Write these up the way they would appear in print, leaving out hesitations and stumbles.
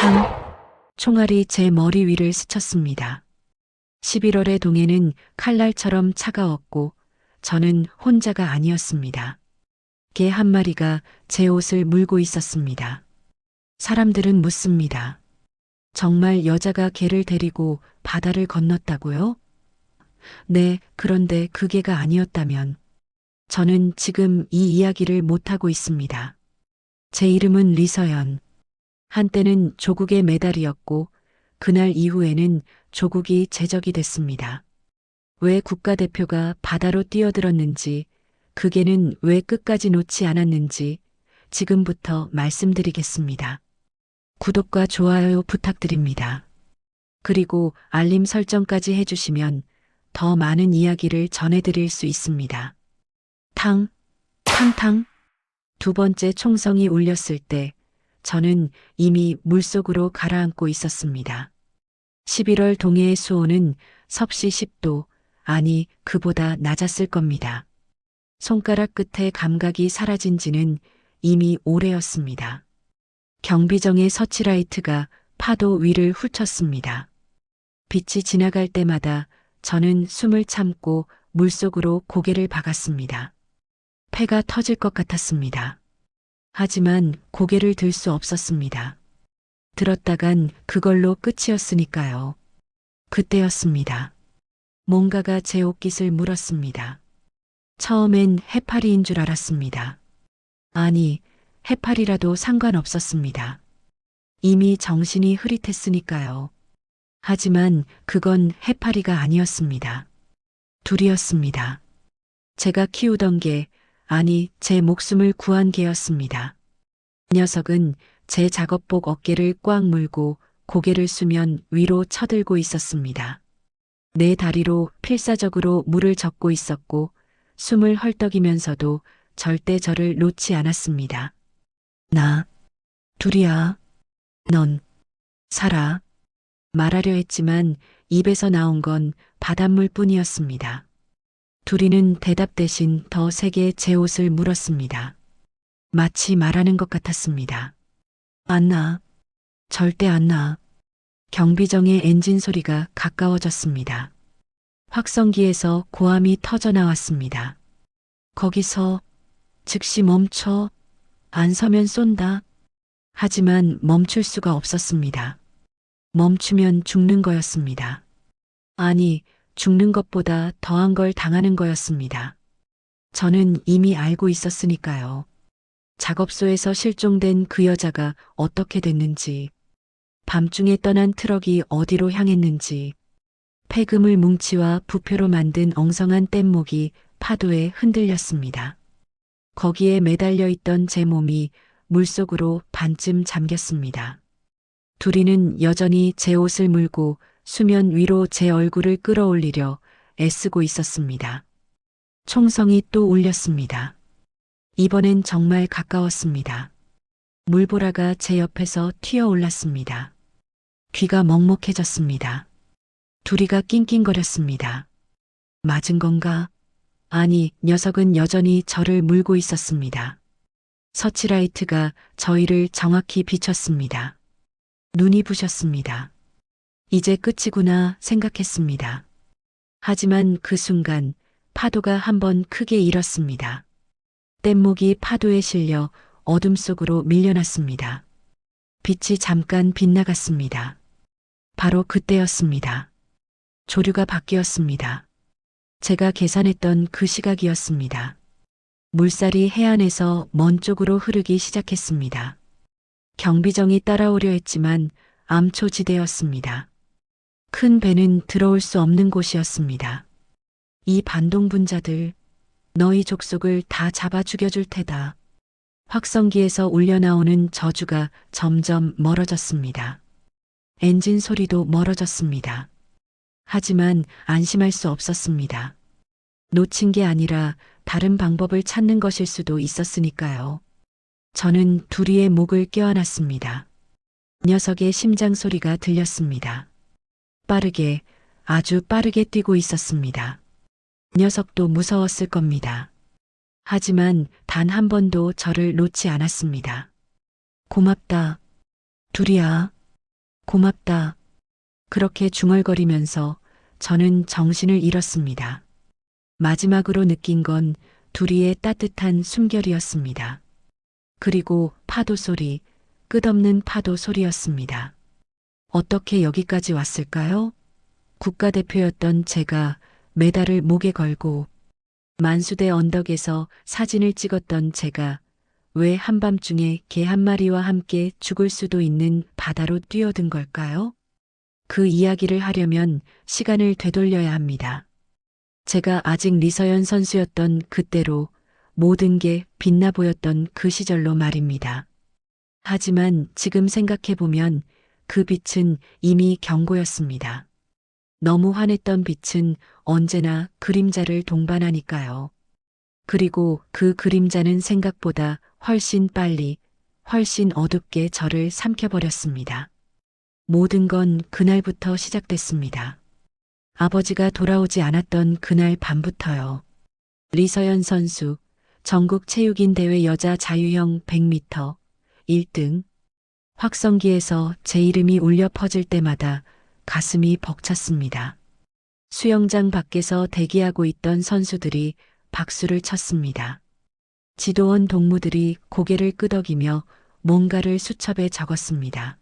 탕! 총알이 제 머리 위를 스쳤습니다. 11월의 동해는 칼날처럼 차가웠고 저는 혼자가 아니었습니다. 개 한 마리가 제 옷을 물고 있었습니다. 사람들은 묻습니다. 정말 여자가 개를 데리고 바다를 건넜다고요? 네, 그런데 그 개가 아니었다면 저는 지금 이 이야기를 못하고 있습니다. 제 이름은 리서연. 한때는 조국의 메달이었고 그날 이후에는 조국이 제적이 됐습니다. 왜 국가대표가 바다로 뛰어들었는지, 그 개는 왜 끝까지 놓지 않았는지 지금부터 말씀드리겠습니다. 구독과 좋아요 부탁드립니다. 그리고 알림 설정까지 해주시면 더 많은 이야기를 전해드릴 수 있습니다. 탕, 탕탕. 두 번째 총성이 울렸을 때 저는 이미 물속으로 가라앉고 있었습니다. 11월 동해의 수온은 섭씨 10도, 아니 그보다 낮았을 겁니다. 손가락 끝에 감각이 사라진 지는 이미 오래였습니다. 경비정의 서치라이트가 파도 위를 훑쳤습니다. 빛이 지나갈 때마다 저는 숨을 참고 물속으로 고개를 박았습니다. 폐가 터질 것 같았습니다. 하지만 고개를 들 수 없었습니다. 들었다간 그걸로 끝이었으니까요. 그때였습니다. 뭔가가 제 옷깃을 물었습니다. 처음엔 해파리인 줄 알았습니다. 아니, 해파리라도 상관없었습니다. 이미 정신이 흐릿했으니까요. 하지만 그건 해파리가 아니었습니다. 둘이었습니다. 제가 키우던 개, 아니 제 목숨을 구한 개였습니다. 녀석은 제 작업복 어깨를 꽉 물고 고개를 수면 위로 쳐들고 있었습니다. 내 다리로 필사적으로 물을 젓고 있었고 숨을 헐떡이면서도 절대 저를 놓지 않았습니다. 나, 둘이야. 넌, 살아. 말하려 했지만 입에서 나온 건 바닷물 뿐이었습니다. 둘이는 대답 대신 더 세게 제 옷을 물었습니다. 마치 말하는 것 같았습니다. 안 나. 절대 안 나. 경비정의 엔진 소리가 가까워졌습니다. 확성기에서 고함이 터져 나왔습니다. 거기서 즉시 멈춰. 안 서면 쏜다. 하지만 멈출 수가 없었습니다. 멈추면 죽는 거였습니다. 아니, 죽는 것보다 더한 걸 당하는 거였습니다. 저는 이미 알고 있었으니까요. 작업소에서 실종된 그 여자가 어떻게 됐는지, 밤중에 떠난 트럭이 어디로 향했는지, 폐그물 뭉치와 부표로 만든 엉성한 뗏목이 파도에 흔들렸습니다. 거기에 매달려 있던 제 몸이 물속으로 반쯤 잠겼습니다. 둘이는 여전히 제 옷을 물고 수면 위로 제 얼굴을 끌어올리려 애쓰고 있었습니다. 총성이 또 울렸습니다. 이번엔 정말 가까웠습니다. 물보라가 제 옆에서 튀어올랐습니다. 귀가 먹먹해졌습니다. 둘이가 낑낑거렸습니다. 맞은 건가? 아니, 녀석은 여전히 저를 물고 있었습니다. 서치라이트가 저희를 정확히 비췄습니다. 눈이 부셨습니다. 이제 끝이구나 생각했습니다. 하지만 그 순간 파도가 한번 크게 일었습니다. 뗏목이 파도에 실려 어둠 속으로 밀려났습니다. 빛이 잠깐 빗나갔습니다. 바로 그때였습니다. 조류가 바뀌었습니다. 제가 계산했던 그 시각이었습니다. 물살이 해안에서 먼 쪽으로 흐르기 시작했습니다. 경비정이 따라오려 했지만 암초지대였습니다. 큰 배는 들어올 수 없는 곳이었습니다. 이 반동분자들, 너희 족속을 다 잡아 죽여줄 테다. 확성기에서 울려나오는 저주가 점점 멀어졌습니다. 엔진 소리도 멀어졌습니다. 하지만 안심할 수 없었습니다. 놓친 게 아니라 다른 방법을 찾는 것일 수도 있었으니까요. 저는 둘이의 목을 껴안았습니다. 녀석의 심장 소리가 들렸습니다. 빠르게, 아주 빠르게 뛰고 있었습니다. 녀석도 무서웠을 겁니다. 하지만 단 한 번도 저를 놓지 않았습니다. 고맙다. 둘이야. 고맙다. 그렇게 중얼거리면서 저는 정신을 잃었습니다. 마지막으로 느낀 건 둘이의 따뜻한 숨결이었습니다. 그리고 파도 소리, 끝없는 파도 소리였습니다. 어떻게 여기까지 왔을까요? 국가대표였던 제가 메달을 목에 걸고 만수대 언덕에서 사진을 찍었던 제가 왜 한밤중에 개 한 마리와 함께 죽을 수도 있는 바다로 뛰어든 걸까요? 그 이야기를 하려면 시간을 되돌려야 합니다. 제가 아직 리서연 선수였던 그때로 모든 게 빛나 보였던 그 시절로 말입니다. 하지만 지금 생각해보면 그 빛은 이미 경고였습니다. 너무 환했던 빛은 언제나 그림자를 동반하니까요. 그리고 그 그림자는 생각보다 훨씬 빨리, 훨씬 어둡게 저를 삼켜버렸습니다. 모든 건 그날부터 시작됐습니다. 아버지가 돌아오지 않았던 그날 밤부터요. 리서연 선수, 전국 체육인 대회 여자 자유형 100m 1등. 확성기에서 제 이름이 울려 퍼질 때마다 가슴이 벅찼습니다. 수영장 밖에서 대기하고 있던 선수들이 박수를 쳤습니다. 지도원 동무들이 고개를 끄덕이며 뭔가를 수첩에 적었습니다.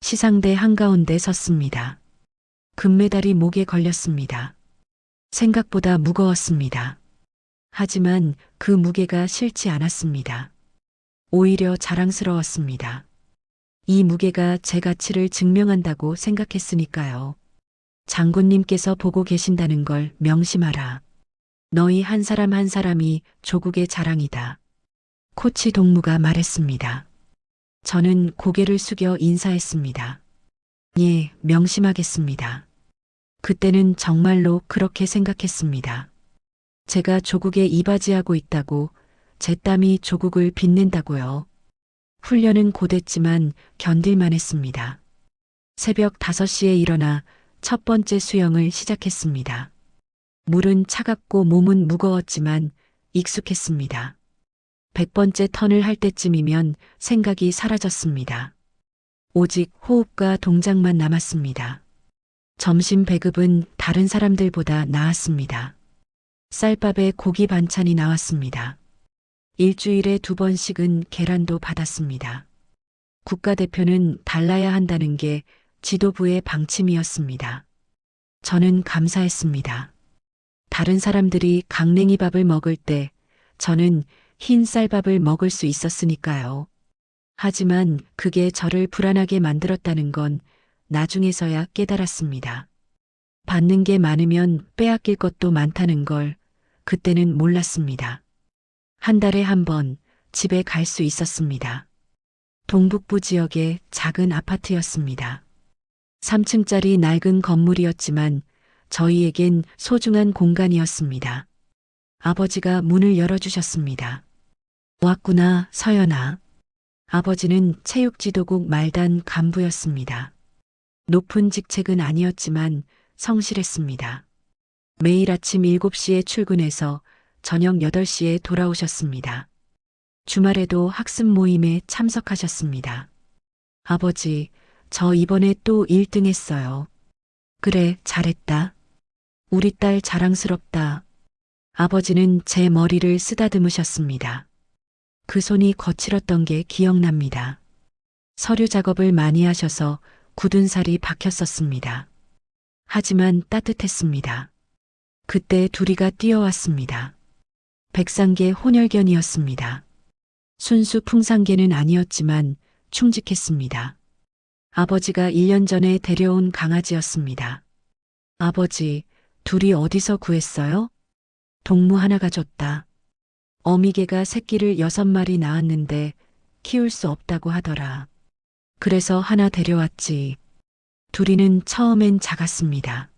시상대 한가운데 섰습니다. 금메달이 목에 걸렸습니다. 생각보다 무거웠습니다. 하지만 그 무게가 싫지 않았습니다. 오히려 자랑스러웠습니다. 이 무게가 제 가치를 증명한다고 생각했으니까요. 장군님께서 보고 계신다는 걸 명심하라. 너희 한 사람 한 사람이 조국의 자랑이다. 코치 동무가 말했습니다. 저는 고개를 숙여 인사했습니다. 예, 명심하겠습니다. 그때는 정말로 그렇게 생각했습니다. 제가 조국에 이바지하고 있다고, 제 땀이 조국을 빛낸다고요. 훈련은 고됐지만 견딜만 했습니다. 새벽 5시에 일어나 첫 번째 수영을 시작했습니다. 물은 차갑고 몸은 무거웠지만 익숙했습니다. 100번째 턴을 할 때쯤이면 생각이 사라졌습니다. 오직 호흡과 동작만 남았습니다. 점심 배급은 다른 사람들보다 나았습니다. 쌀밥에 고기 반찬이 나왔습니다. 일주일에 2번씩은 계란도 받았습니다. 국가대표는 달라야 한다는 게 지도부의 방침이었습니다. 저는 감사했습니다. 다른 사람들이 강냉이 밥을 먹을 때 저는 흰 쌀밥을 먹을 수 있었으니까요. 하지만 그게 저를 불안하게 만들었다는 건 나중에서야 깨달았습니다. 받는 게 많으면 빼앗길 것도 많다는 걸 그때는 몰랐습니다. 한 달에 한 번 집에 갈 수 있었습니다. 동북부 지역의 작은 아파트였습니다. 3층짜리 낡은 건물이었지만 저희에겐 소중한 공간이었습니다. 아버지가 문을 열어주셨습니다. 왔구나, 서연아. 아버지는 체육지도국 말단 간부였습니다. 높은 직책은 아니었지만 성실했습니다. 매일 아침 7시에 출근해서 저녁 8시에 돌아오셨습니다. 주말에도 학습 모임에 참석하셨습니다. 아버지, 저 이번에 또 1등 했어요. 그래, 잘했다. 우리 딸 자랑스럽다. 아버지는 제 머리를 쓰다듬으셨습니다. 그 손이 거칠었던 게 기억납니다. 서류 작업을 많이 하셔서 굳은 살이 박혔었습니다. 하지만 따뜻했습니다. 그때 둘이가 뛰어왔습니다. 백상계 혼혈견이었습니다. 순수 풍산계는 아니었지만 충직했습니다. 아버지가 1년 전에 데려온 강아지였습니다. 아버지, 둘이 어디서 구했어요? 동무 하나가 줬다. 어미개가 새끼를 6마리 낳았는데 키울 수 없다고 하더라. 그래서 하나 데려왔지. 둘이는 처음엔 작았습니다.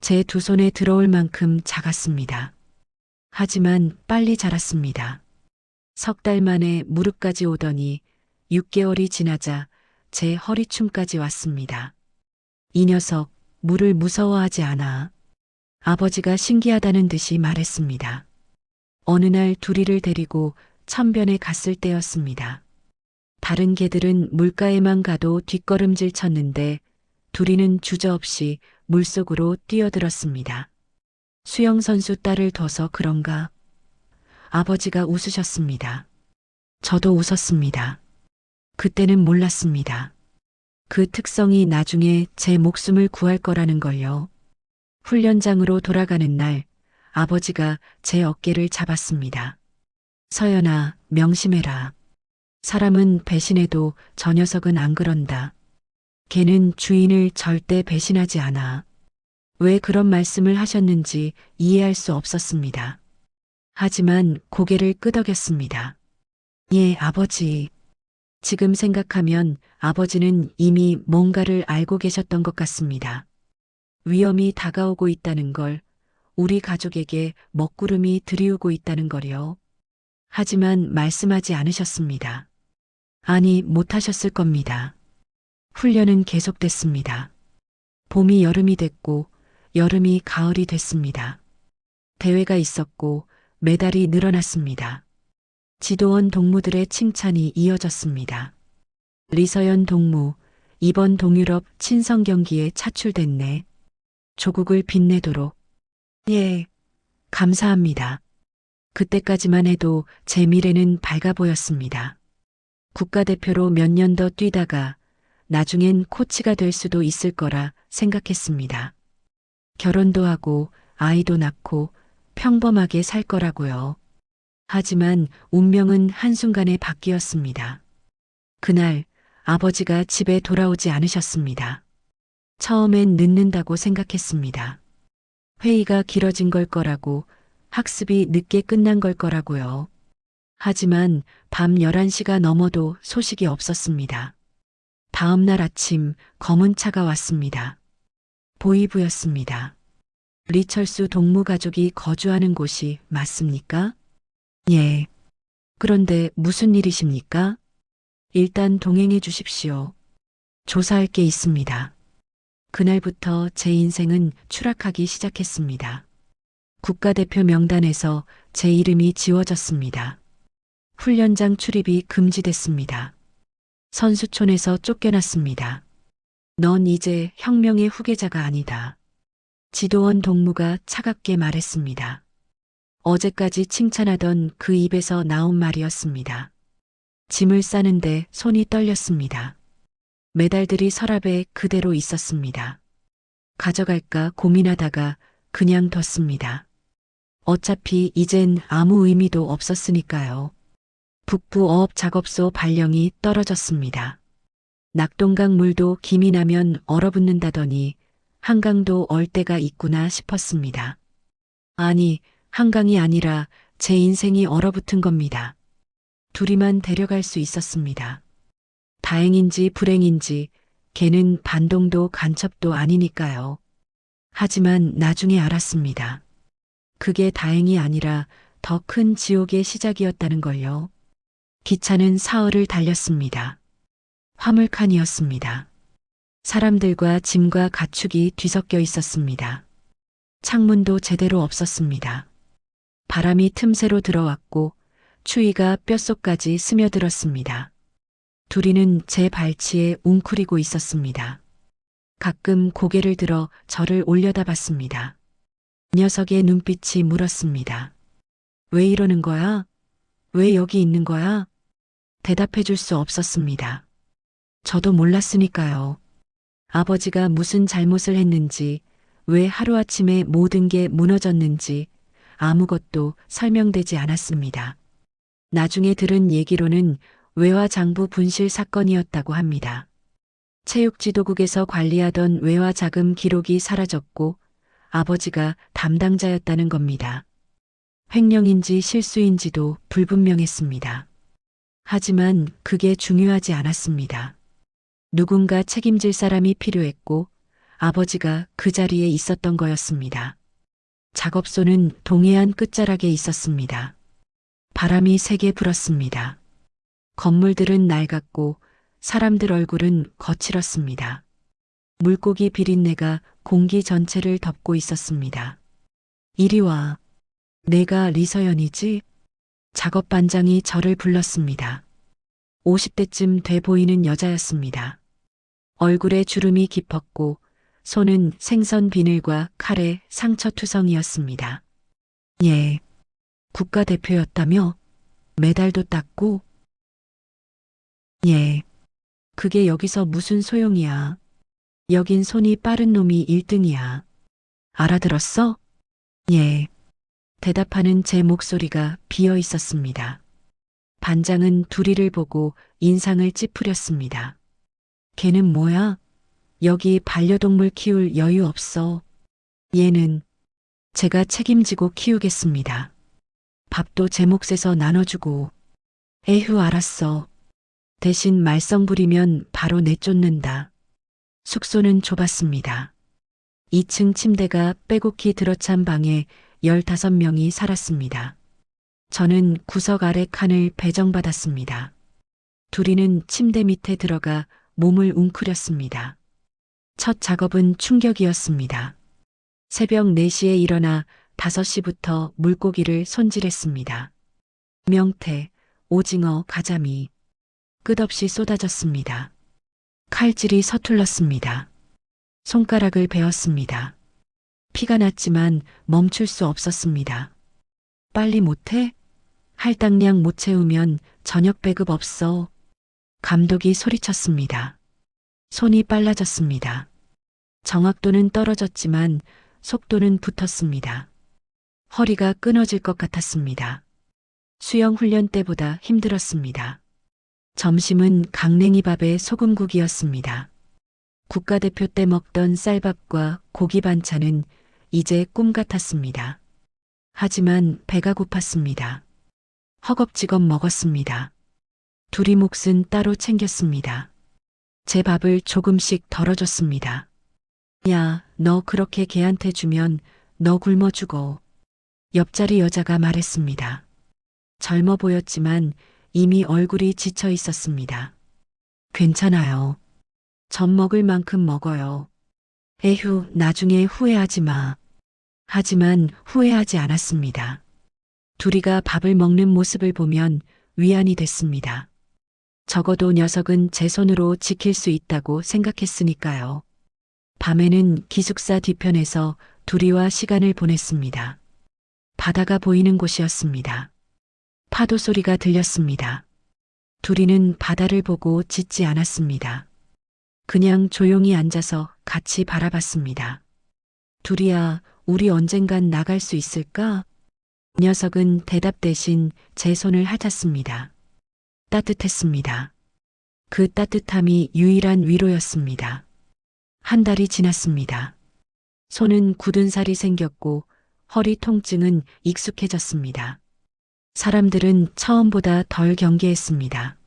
제 2손에 들어올 만큼 작았습니다. 하지만 빨리 자랐습니다. 3달 만에 무릎까지 오더니 6개월이 지나자 제 허리춤까지 왔습니다. 이 녀석 물을 무서워하지 않아. 아버지가 신기하다는 듯이 말했습니다. 어느 날 둘이를 데리고 천변에 갔을 때였습니다. 다른 개들은 물가에만 가도 뒷걸음질 쳤는데 둘이는 주저없이 물속으로 뛰어들었습니다. 수영선수 딸을 둬서 그런가? 아버지가 웃으셨습니다. 저도 웃었습니다. 그때는 몰랐습니다. 그 특성이 나중에 제 목숨을 구할 거라는 걸요. 훈련장으로 돌아가는 날, 아버지가 제 어깨를 잡았습니다. 서연아, 명심해라. 사람은 배신해도 저 녀석은 안 그런다. 걔는 주인을 절대 배신하지 않아. 왜 그런 말씀을 하셨는지 이해할 수 없었습니다. 하지만 고개를 끄덕였습니다. 예, 아버지. 지금 생각하면 아버지는 이미 뭔가를 알고 계셨던 것 같습니다. 위험이 다가오고 있다는 걸, 우리 가족에게 먹구름이 들이우고 있다는 걸요. 하지만 말씀하지 않으셨습니다. 아니, 못하셨을 겁니다. 훈련은 계속됐습니다. 봄이 여름이 됐고, 여름이 가을이 됐습니다. 대회가 있었고, 메달이 늘어났습니다. 지도원 동무들의 칭찬이 이어졌습니다. 리서연 동무, 이번 동유럽 친선 경기에 차출됐네. 조국을 빛내도록. 예, 감사합니다. 그때까지만 해도 제 미래는 밝아 보였습니다. 국가대표로 몇 년 더 뛰다가 나중엔 코치가 될 수도 있을 거라 생각했습니다. 결혼도 하고 아이도 낳고 평범하게 살 거라고요. 하지만 운명은 한순간에 바뀌었습니다. 그날 아버지가 집에 돌아오지 않으셨습니다. 처음엔 늦는다고 생각했습니다. 회의가 길어진 걸 거라고, 학습이 늦게 끝난 걸 거라고요. 하지만 밤 11시가 넘어도 소식이 없었습니다. 다음 날 아침 검은 차가 왔습니다. 보이부였습니다. 리철수 동무 가족이 거주하는 곳이 맞습니까? 예. 그런데 무슨 일이십니까? 일단 동행해 주십시오. 조사할 게 있습니다. 그날부터 제 인생은 추락하기 시작했습니다. 국가대표 명단에서 제 이름이 지워졌습니다. 훈련장 출입이 금지됐습니다. 선수촌에서 쫓겨났습니다. 넌 이제 혁명의 후계자가 아니다. 지도원 동무가 차갑게 말했습니다. 어제까지 칭찬하던 그 입에서 나온 말이었습니다. 짐을 싸는데 손이 떨렸습니다. 메달들이 서랍에 그대로 있었습니다. 가져갈까 고민하다가 그냥 뒀습니다. 어차피 이젠 아무 의미도 없었으니까요. 북부 어업 작업소 발령이 떨어졌습니다. 낙동강 물도 김이 나면 얼어붙는다더니 한강도 얼 때가 있구나 싶었습니다. 아니, 한강이 아니라 제 인생이 얼어붙은 겁니다. 둘이만 데려갈 수 있었습니다. 다행인지 불행인지 걔는 반동도 간첩도 아니니까요. 하지만 나중에 알았습니다. 그게 다행이 아니라 더 큰 지옥의 시작이었다는 걸요. 기차는 사흘을 달렸습니다. 화물칸이었습니다. 사람들과 짐과 가축이 뒤섞여 있었습니다. 창문도 제대로 없었습니다. 바람이 틈새로 들어왔고 추위가 뼛속까지 스며들었습니다. 둘이는 제 발치에 웅크리고 있었습니다. 가끔 고개를 들어 저를 올려다봤습니다. 녀석의 눈빛이 물었습니다. 왜 이러는 거야? 왜 여기 있는 거야? 대답해 줄 수 없었습니다. 저도 몰랐으니까요. 아버지가 무슨 잘못을 했는지, 왜 하루아침에 모든 게 무너졌는지 아무것도 설명되지 않았습니다. 나중에 들은 얘기로는 외화장부 분실 사건이었다고 합니다. 체육지도국에서 관리하던 외화자금 기록이 사라졌고 아버지가 담당자였다는 겁니다. 횡령인지 실수인지도 불분명했습니다. 하지만 그게 중요하지 않았습니다. 누군가 책임질 사람이 필요했고 아버지가 그 자리에 있었던 거였습니다. 작업소는 동해안 끝자락에 있었습니다. 바람이 세게 불었습니다. 건물들은 낡았고 사람들 얼굴은 거칠었습니다. 물고기 비린내가 공기 전체를 덮고 있었습니다. 이리 와. 내가 리서연이지? 작업반장이 저를 불렀습니다. 50대쯤 돼 보이는 여자였습니다. 얼굴에 주름이 깊었고 손은 생선 비늘과 칼에 상처투성이었습니다. 예, 국가대표였다며? 메달도 땄고? 예, 그게 여기서 무슨 소용이야. 여긴 손이 빠른 놈이 1등이야. 알아들었어? 예. 대답하는 제 목소리가 비어 있었습니다. 반장은 둘이를 보고 인상을 찌푸렸습니다. 걔는 뭐야? 여기 반려동물 키울 여유 없어. 얘는 제가 책임지고 키우겠습니다. 밥도 제 몫에서 나눠주고. 에휴, 알았어. 대신 말썽 부리면 바로 내쫓는다. 숙소는 좁았습니다. 2층 침대가 빼곡히 들어찬 방에 15명이 살았습니다. 저는 구석 아래 칸을 배정받았습니다. 둘이는 침대 밑에 들어가 몸을 웅크렸습니다. 첫 작업은 충격이었습니다. 새벽 4시에 일어나 5시부터 물고기를 손질했습니다. 명태, 오징어, 가자미. 끝없이 쏟아졌습니다. 칼질이 서툴렀습니다. 손가락을 베었습니다. 피가 났지만 멈출 수 없었습니다. 빨리 못해? 할당량 못 채우면 저녁 배급 없어. 감독이 소리쳤습니다. 손이 빨라졌습니다. 정확도는 떨어졌지만 속도는 붙었습니다. 허리가 끊어질 것 같았습니다. 수영 훈련 때보다 힘들었습니다. 점심은 강냉이밥에 소금국이었습니다. 국가대표 때 먹던 쌀밥과 고기 반찬은 이제 꿈 같았습니다. 하지만 배가 고팠습니다. 허겁지겁 먹었습니다. 둘이 몫은 따로 챙겼습니다. 제 밥을 조금씩 덜어줬습니다. 야, 너 그렇게 걔한테 주면 너 굶어 죽어. 옆자리 여자가 말했습니다. 젊어 보였지만 이미 얼굴이 지쳐 있었습니다. 괜찮아요. 젖 먹을 만큼 먹어요. 에휴, 나중에 후회하지 마. 하지만 후회하지 않았습니다. 둘이가 밥을 먹는 모습을 보면 위안이 됐습니다. 적어도 녀석은 제 손으로 지킬 수 있다고 생각했으니까요. 밤에는 기숙사 뒤편에서 둘이와 시간을 보냈습니다. 바다가 보이는 곳이었습니다. 파도 소리가 들렸습니다. 둘이는 바다를 보고 짖지 않았습니다. 그냥 조용히 앉아서 같이 바라봤습니다. 둘이야, 우리 언젠간 나갈 수 있을까? 녀석은 대답 대신 제 손을 핥았습니다. 따뜻했습니다. 그 따뜻함이 유일한 위로였습니다. 한 달이 지났습니다. 손은 굳은 살이 생겼고 허리 통증은 익숙해졌습니다. 사람들은 처음보다 덜 경계했습니다.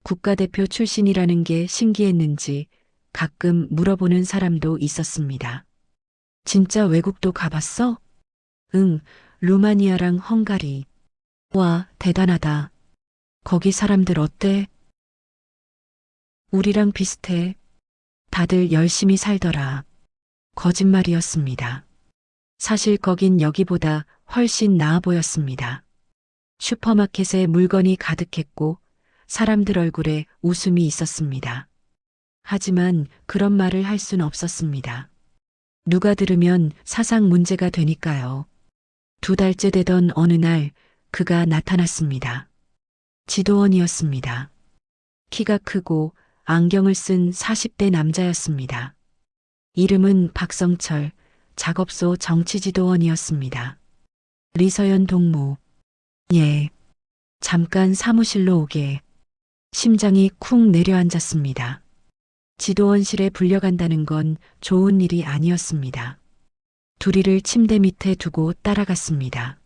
국가대표 출신이라는 게 신기했는지 가끔 물어보는 사람도 있었습니다. 진짜 외국도 가봤어? 응, 루마니아랑 헝가리. 와, 대단하다. 거기 사람들 어때? 우리랑 비슷해. 다들 열심히 살더라. 거짓말이었습니다. 사실 거긴 여기보다 훨씬 나아 보였습니다. 슈퍼마켓에 물건이 가득했고 사람들 얼굴에 웃음이 있었습니다. 하지만 그런 말을 할 순 없었습니다. 누가 들으면 사상 문제가 되니까요. 2달째 되던 어느 날 그가 나타났습니다. 지도원이었습니다. 키가 크고 안경을 쓴 40대 남자였습니다. 이름은 박성철, 작업소 정치지도원이었습니다. 리서연 동무. 예. 잠깐 사무실로 오게. 심장이 쿵 내려앉았습니다. 지도원실에 불려간다는 건 좋은 일이 아니었습니다. 둘이를 침대 밑에 두고 따라갔습니다.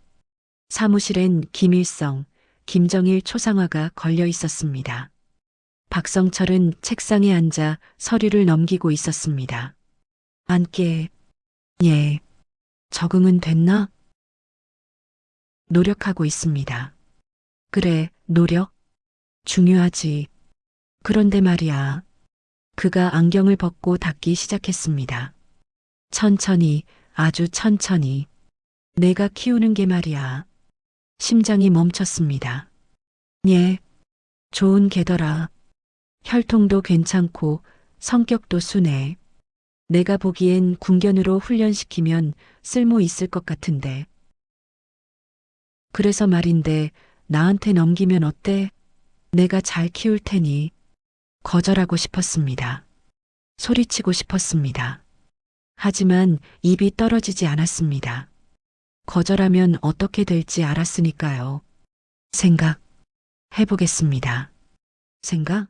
사무실엔 김일성, 김정일 초상화가 걸려 있었습니다. 박성철은 책상에 앉아 서류를 넘기고 있었습니다. 앉게. 예. 적응은 됐나? 노력하고 있습니다. 그래, 노력? 중요하지. 그런데 말이야. 그가 안경을 벗고 닦기 시작했습니다. 천천히, 아주 천천히. 내가 키우는 게 말이야. 심장이 멈췄습니다. 예. 좋은 개더라. 혈통도 괜찮고 성격도 순해. 내가 보기엔 군견으로 훈련시키면 쓸모 있을 것 같은데. 그래서 말인데 나한테 넘기면 어때? 내가 잘 키울 테니. 거절하고 싶었습니다. 소리치고 싶었습니다. 하지만 입이 떨어지지 않았습니다. 거절하면 어떻게 될지 알았으니까요. 해보겠습니다. 생각?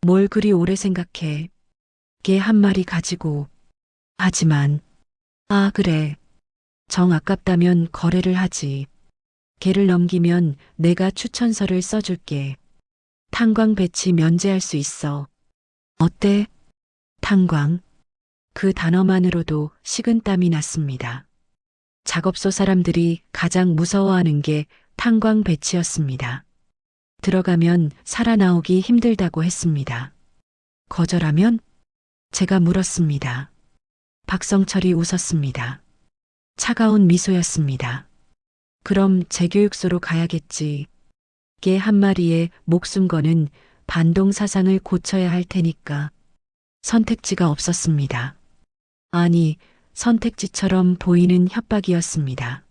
뭘 그리 오래 생각해. 개 한 마리 가지고. 하지만, 아, 그래. 정 아깝다면 거래를 하지. 개를 넘기면 내가 추천서를 써줄게. 탄광 배치 면제할 수 있어. 어때? 탄광. 그 단어만으로도 식은땀이 났습니다. 작업소 사람들이 가장 무서워하는 게 탄광 배치였습니다. 들어가면 살아나오기 힘들다고 했습니다. 거절하면? 제가 물었습니다. 박성철이 웃었습니다. 차가운 미소였습니다. 그럼 재교육소로 가야겠지. 개 한 마리에 목숨 거는 반동 사상을 고쳐야 할 테니까. 선택지가 없었습니다. 아니, 선택지처럼 보이는 협박이었습니다.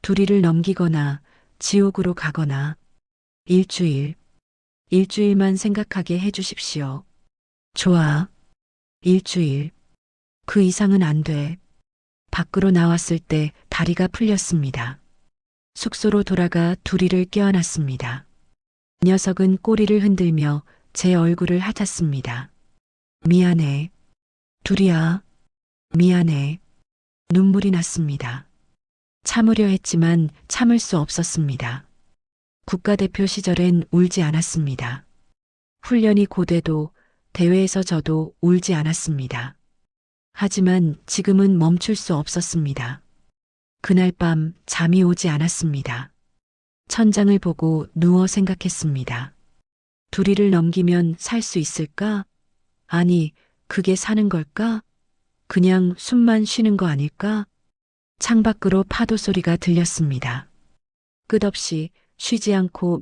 두리를 넘기거나 지옥으로 가거나 일주일만 생각하게 해주십시오. 좋아. 일주일. 그 이상은 안 돼. 밖으로 나왔을 때 다리가 풀렸습니다. 숙소로 돌아가 두리를 껴안았습니다. 녀석은 꼬리를 흔들며 제 얼굴을 핥았습니다. 미안해. 두리야. 미안해. 눈물이 났습니다. 참으려 했지만 참을 수 없었습니다. 국가대표 시절엔 울지 않았습니다. 훈련이 고돼도 대회에서 져도 울지 않았습니다. 하지만 지금은 멈출 수 없었습니다. 그날 밤 잠이 오지 않았습니다. 천장을 보고 누워 생각했습니다. 두리를 넘기면 살 수 있을까? 아니, 그게 사는 걸까? 그냥 숨만 쉬는 거 아닐까? 창밖으로 파도 소리가 들렸습니다. 끝없이 쉬지 않고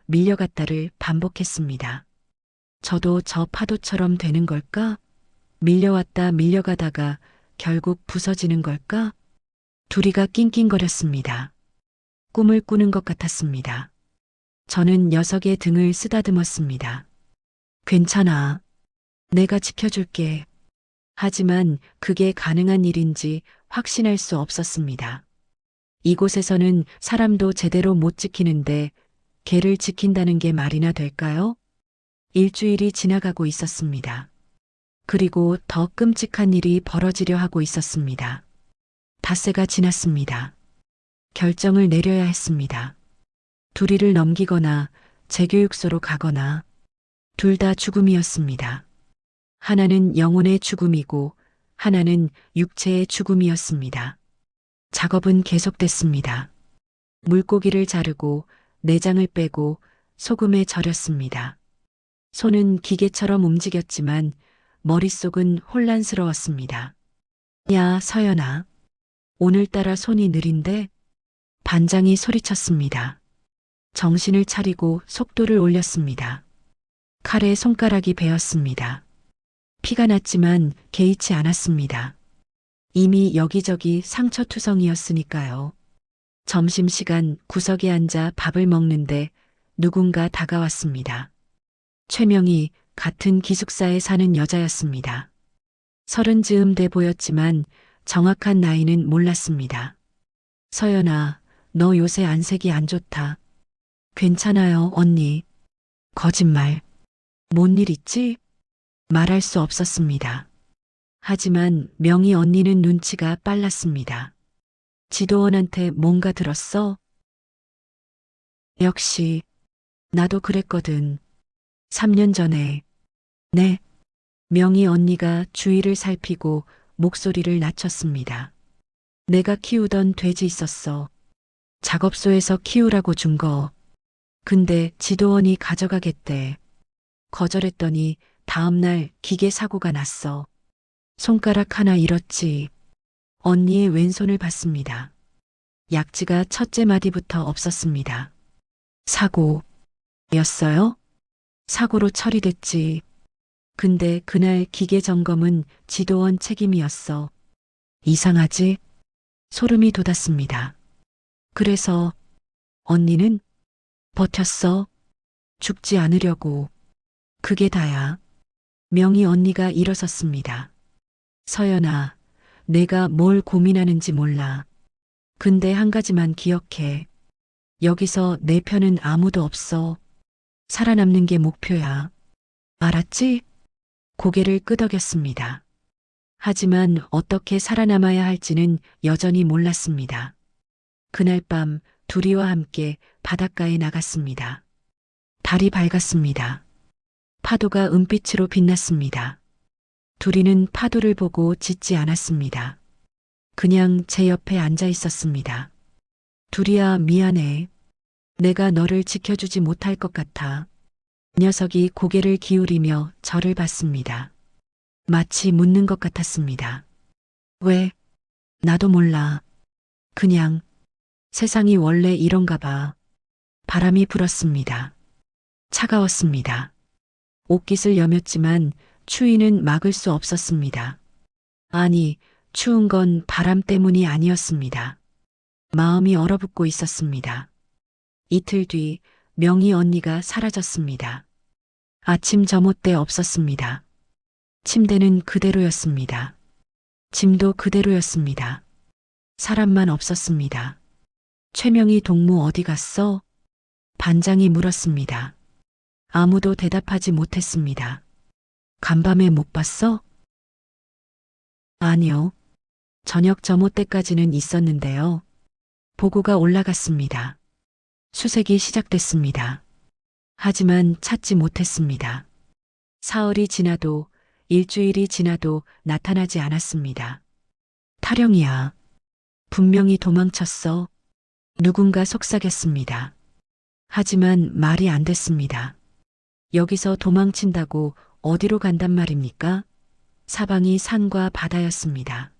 밀려갔다를 반복했습니다. 저도 저 파도처럼 되는 걸까? 밀려왔다 밀려가다가 결국 부서지는 걸까? 두리가 낑낑거렸습니다. 꿈을 꾸는 것 같았습니다. 저는 녀석의 등을 쓰다듬었습니다. 괜찮아. 내가 지켜줄게. 하지만 그게 가능한 일인지 확신할 수 없었습니다. 이곳에서는 사람도 제대로 못 지키는데 개를 지킨다는 게 말이나 될까요? 일주일이 지나가고 있었습니다. 그리고 더 끔찍한 일이 벌어지려 하고 있었습니다. 닷새가 지났습니다. 결정을 내려야 했습니다. 두리를 넘기거나 재교육소로 가거나 둘 다 죽음이었습니다. 하나는 영혼의 죽음이고 하나는 육체의 죽음이었습니다. 작업은 계속됐습니다. 물고기를 자르고 내장을 빼고 소금에 절였습니다. 손은 기계처럼 움직였지만 머릿속은 혼란스러웠습니다. 야, 서연아. 오늘따라 손이 느린데? 반장이 소리쳤습니다. 정신을 차리고 속도를 올렸습니다. 칼에 손가락이 베었습니다. 피가 났지만 개의치 않았습니다. 이미 여기저기 상처투성이었으니까요. 점심시간 구석에 앉아 밥을 먹는데 누군가 다가왔습니다. 최명이 같은 기숙사에 사는 여자였습니다. 30즈음 돼 보였지만 정확한 나이는 몰랐습니다. 서연아, 너 요새 안색이 안 좋다. 괜찮아요, 언니. 거짓말. 뭔 일 있지? 말할 수 없었습니다. 하지만 명희 언니는 눈치가 빨랐습니다. 지도원한테 뭔가 들었어? 역시 나도 그랬거든. 3년 전에. 네. 명희 언니가 주위를 살피고 목소리를 낮췄습니다. 내가 키우던 돼지 있었어. 작업소에서 키우라고 준 거. 근데 지도원이 가져가겠대. 거절했더니 다음날 기계 사고가 났어. 손가락 하나 잃었지. 언니의 왼손을 봤습니다. 약지가 첫째 마디부터 없었습니다. 사고. 였어요? 사고로 처리됐지. 근데 그날 기계 점검은 지도원 책임이었어. 이상하지? 소름이 돋았습니다. 그래서 언니는 버텼어. 죽지 않으려고. 그게 다야. 명희 언니가 일어섰습니다. 서연아, 내가 뭘 고민하는지 몰라. 근데 한 가지만 기억해. 여기서 내 편은 아무도 없어. 살아남는 게 목표야. 알았지? 고개를 끄덕였습니다. 하지만 어떻게 살아남아야 할지는 여전히 몰랐습니다. 그날 밤 둘이와 함께 바닷가에 나갔습니다. 달이 밝았습니다. 파도가 은빛으로 빛났습니다. 둘이는 파도를 보고 짖지 않았습니다. 그냥 제 옆에 앉아 있었습니다. 둘이야, 미안해. 내가 너를 지켜주지 못할 것 같아. 녀석이 고개를 기울이며 저를 봤습니다. 마치 묻는 것 같았습니다. 왜? 나도 몰라. 그냥 세상이 원래 이런가 봐. 바람이 불었습니다. 차가웠습니다. 옷깃을 여몄지만 추위는 막을 수 없었습니다. 아니, 추운 건 바람 때문이 아니었습니다. 마음이 얼어붙고 있었습니다. 이틀 뒤 명희 언니가 사라졌습니다. 아침 점호 때 없었습니다. 침대는 그대로였습니다. 짐도 그대로였습니다. 사람만 없었습니다. 최명희 동무 어디 갔어? 반장이 물었습니다. 아무도 대답하지 못했습니다. 간밤에 못 봤어? 아니요. 저녁 점호 때까지는 있었는데요. 보고가 올라갔습니다. 수색이 시작됐습니다. 하지만 찾지 못했습니다. 사흘이 지나도 일주일이 지나도 나타나지 않았습니다. 타령이야. 분명히 도망쳤어. 누군가 속삭였습니다. 하지만 말이 안 됐습니다. 여기서 도망친다고 어디로 간단 말입니까? 사방이 산과 바다였습니다.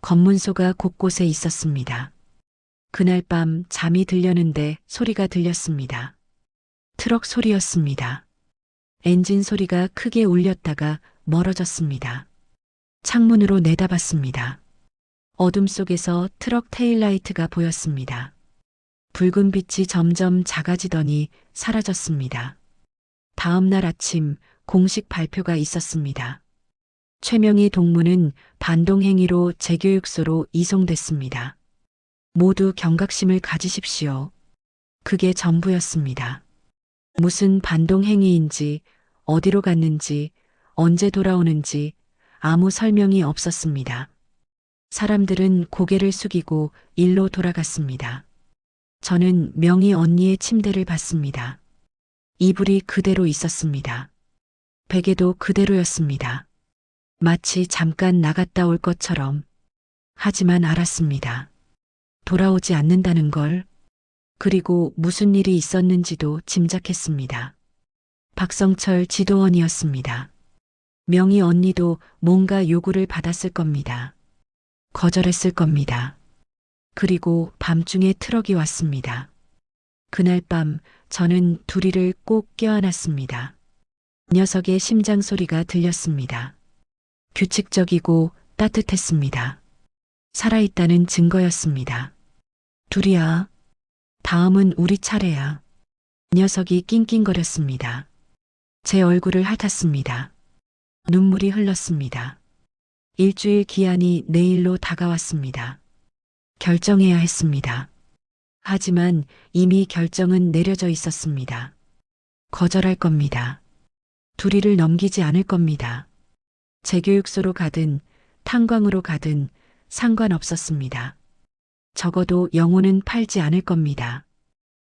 검문소가 곳곳에 있었습니다. 그날 밤 잠이 들려는데 소리가 들렸습니다. 트럭 소리였습니다. 엔진 소리가 크게 울렸다가 멀어졌습니다. 창문으로 내다봤습니다. 어둠 속에서 트럭 테일라이트가 보였습니다. 붉은 빛이 점점 작아지더니 사라졌습니다. 다음 날 아침 공식 발표가 있었습니다. 최명희 동무는 반동행위로 재교육소로 이송됐습니다. 모두 경각심을 가지십시오. 그게 전부였습니다. 무슨 반동행위인지, 어디로 갔는지, 언제 돌아오는지 아무 설명이 없었습니다. 사람들은 고개를 숙이고 일로 돌아갔습니다. 저는 명희 언니의 침대를 봤습니다. 이불이 그대로 있었습니다. 베개도 그대로였습니다. 마치 잠깐 나갔다 올 것처럼. 하지만 알았습니다. 돌아오지 않는다는 걸. 그리고 무슨 일이 있었는지도 짐작했습니다. 박성철 지도원이었습니다. 명희 언니도 뭔가 요구를 받았을 겁니다. 거절했을 겁니다. 그리고 밤중에 트럭이 왔습니다. 그날 밤 저는 둘이를 꼭 껴안았습니다. 녀석의 심장 소리가 들렸습니다. 규칙적이고 따뜻했습니다. 살아있다는 증거였습니다. 둘이야. 다음은 우리 차례야. 녀석이 낑낑거렸습니다. 제 얼굴을 핥았습니다. 눈물이 흘렀습니다. 일주일 기한이 내일로 다가왔습니다. 결정해야 했습니다. 하지만 이미 결정은 내려져 있었습니다. 거절할 겁니다. 둘이를 넘기지 않을 겁니다. 재교육소로 가든 탄광으로 가든 상관없었습니다. 적어도 영혼은 팔지 않을 겁니다.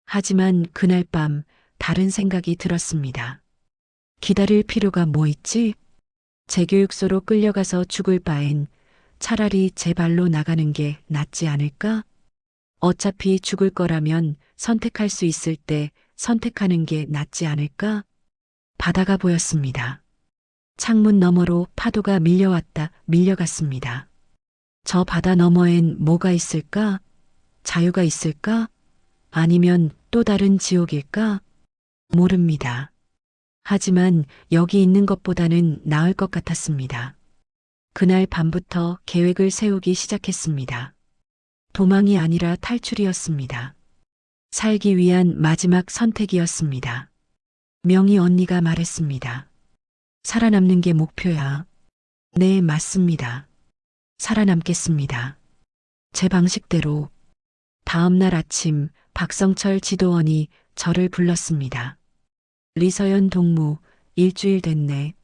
하지만 그날 밤 다른 생각이 들었습니다. 기다릴 필요가 뭐 있지? 재교육소로 끌려가서 죽을 바엔 차라리 제 발로 나가는 게 낫지 않을까? 어차피 죽을 거라면 선택할 수 있을 때 선택하는 게 낫지 않을까? 바다가 보였습니다. 창문 너머로 파도가 밀려왔다 밀려갔습니다. 저 바다 너머엔 뭐가 있을까? 자유가 있을까? 아니면 또 다른 지옥일까? 모릅니다. 하지만 여기 있는 것보다는 나을 것 같았습니다. 그날 밤부터 계획을 세우기 시작했습니다. 도망이 아니라 탈출이었습니다. 살기 위한 마지막 선택이었습니다. 명희 언니가 말했습니다. 살아남는 게 목표야. 네, 맞습니다. 살아남겠습니다. 제 방식대로. 다음 날 아침 박성철 지도원이 저를 불렀습니다. 리서연 동무, 일주일 됐네.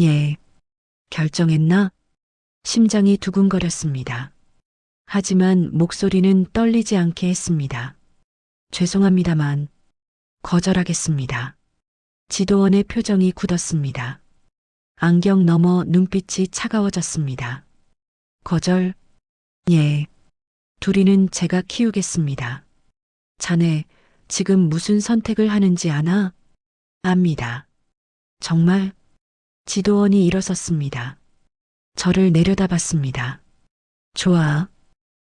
예. 결정했나? 심장이 두근거렸습니다. 하지만 목소리는 떨리지 않게 했습니다. 죄송합니다만 거절하겠습니다. 지도원의 표정이 굳었습니다. 안경 너머 눈빛이 차가워졌습니다. 거절? 예. 둘이는 제가 키우겠습니다. 자네, 지금 무슨 선택을 하는지 아나? 압니다. 정말? 지도원이 일어섰습니다. 저를 내려다봤습니다. 좋아.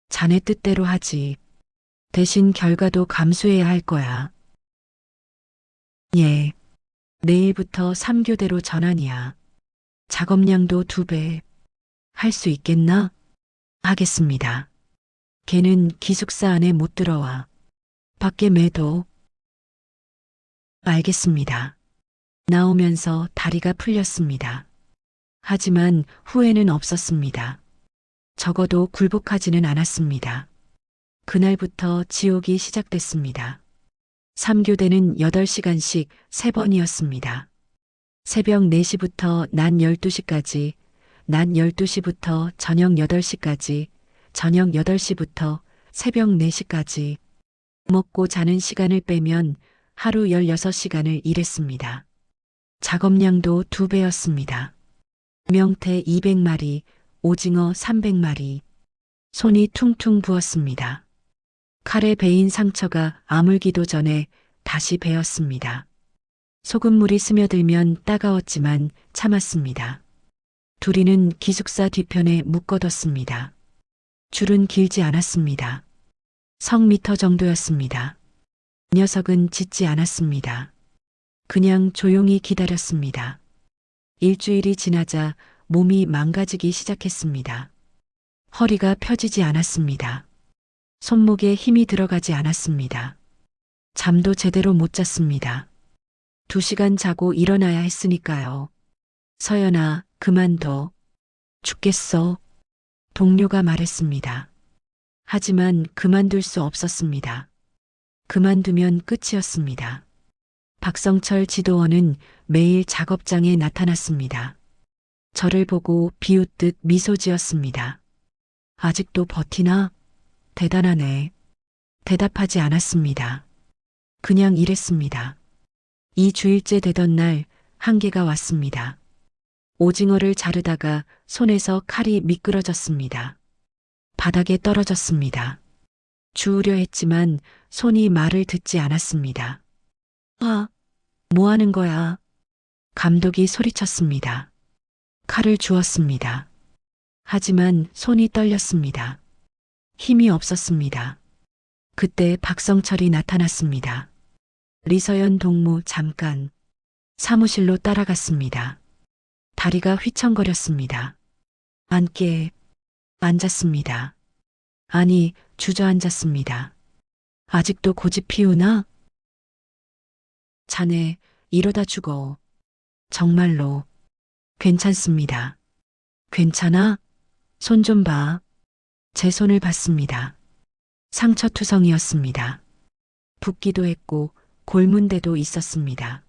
자네 뜻대로 하지. 대신 결과도 감수해야 할 거야. 예. 내일부터 3교대로 전환이야. 작업량도 2배. 할 수 있겠나? 하겠습니다. 걔는 기숙사 안에 못 들어와. 밖에 매도. 알겠습니다. 나오면서 다리가 풀렸습니다. 하지만 후회는 없었습니다. 적어도 굴복하지는 않았습니다. 그날부터 지옥이 시작됐습니다. 3교대는 8시간씩 3번이었습니다. 새벽 4시부터 낮 12시까지, 낮 12시부터 저녁 8시까지, 저녁 8시부터 새벽 4시까지. 먹고 자는 시간을 빼면 하루 16시간을 일했습니다. 작업량도 2배였습니다. 명태 200마리, 오징어 300마리. 손이 퉁퉁 부었습니다. 칼에 베인 상처가 아물기도 전에 다시 베었습니다. 소금물이 스며들면 따가웠지만 참았습니다. 둘이는 기숙사 뒤편에 묶어뒀습니다. 줄은 길지 않았습니다. 석 미터 정도였습니다. 녀석은 짖지 않았습니다. 그냥 조용히 기다렸습니다. 일주일이 지나자 몸이 망가지기 시작했습니다. 허리가 펴지지 않았습니다. 손목에 힘이 들어가지 않았습니다. 잠도 제대로 못 잤습니다. 2시간 자고 일어나야 했으니까요. 서연아, 그만둬. 죽겠어. 동료가 말했습니다. 하지만 그만둘 수 없었습니다. 그만두면 끝이었습니다. 박성철 지도원은 매일 작업장에 나타났습니다. 저를 보고 비웃듯 미소 지었습니다. 아직도 버티나? 대단하네. 대답하지 않았습니다. 그냥 일했습니다. 2주일째 되던 날 한계가 왔습니다. 오징어를 자르다가 손에서 칼이 미끄러졌습니다. 바닥에 떨어졌습니다. 주우려 했지만 손이 말을 듣지 않았습니다. 아, 뭐 하는 거야? 감독이 소리쳤습니다. 칼을 주었습니다. 하지만 손이 떨렸습니다. 힘이 없었습니다. 그때 박성철이 나타났습니다. 리서연 동무 잠깐. 사무실로 따라갔습니다. 다리가 휘청거렸습니다. 앉게. 앉았습니다. 아니, 주저앉았습니다. 아직도 고집 피우나? 자네, 이러다 죽어. 정말로. 괜찮습니다. 괜찮아? 손 좀 봐. 제 손을 봤습니다. 상처투성이었습니다. 붓기도 했고 골문대도 있었습니다.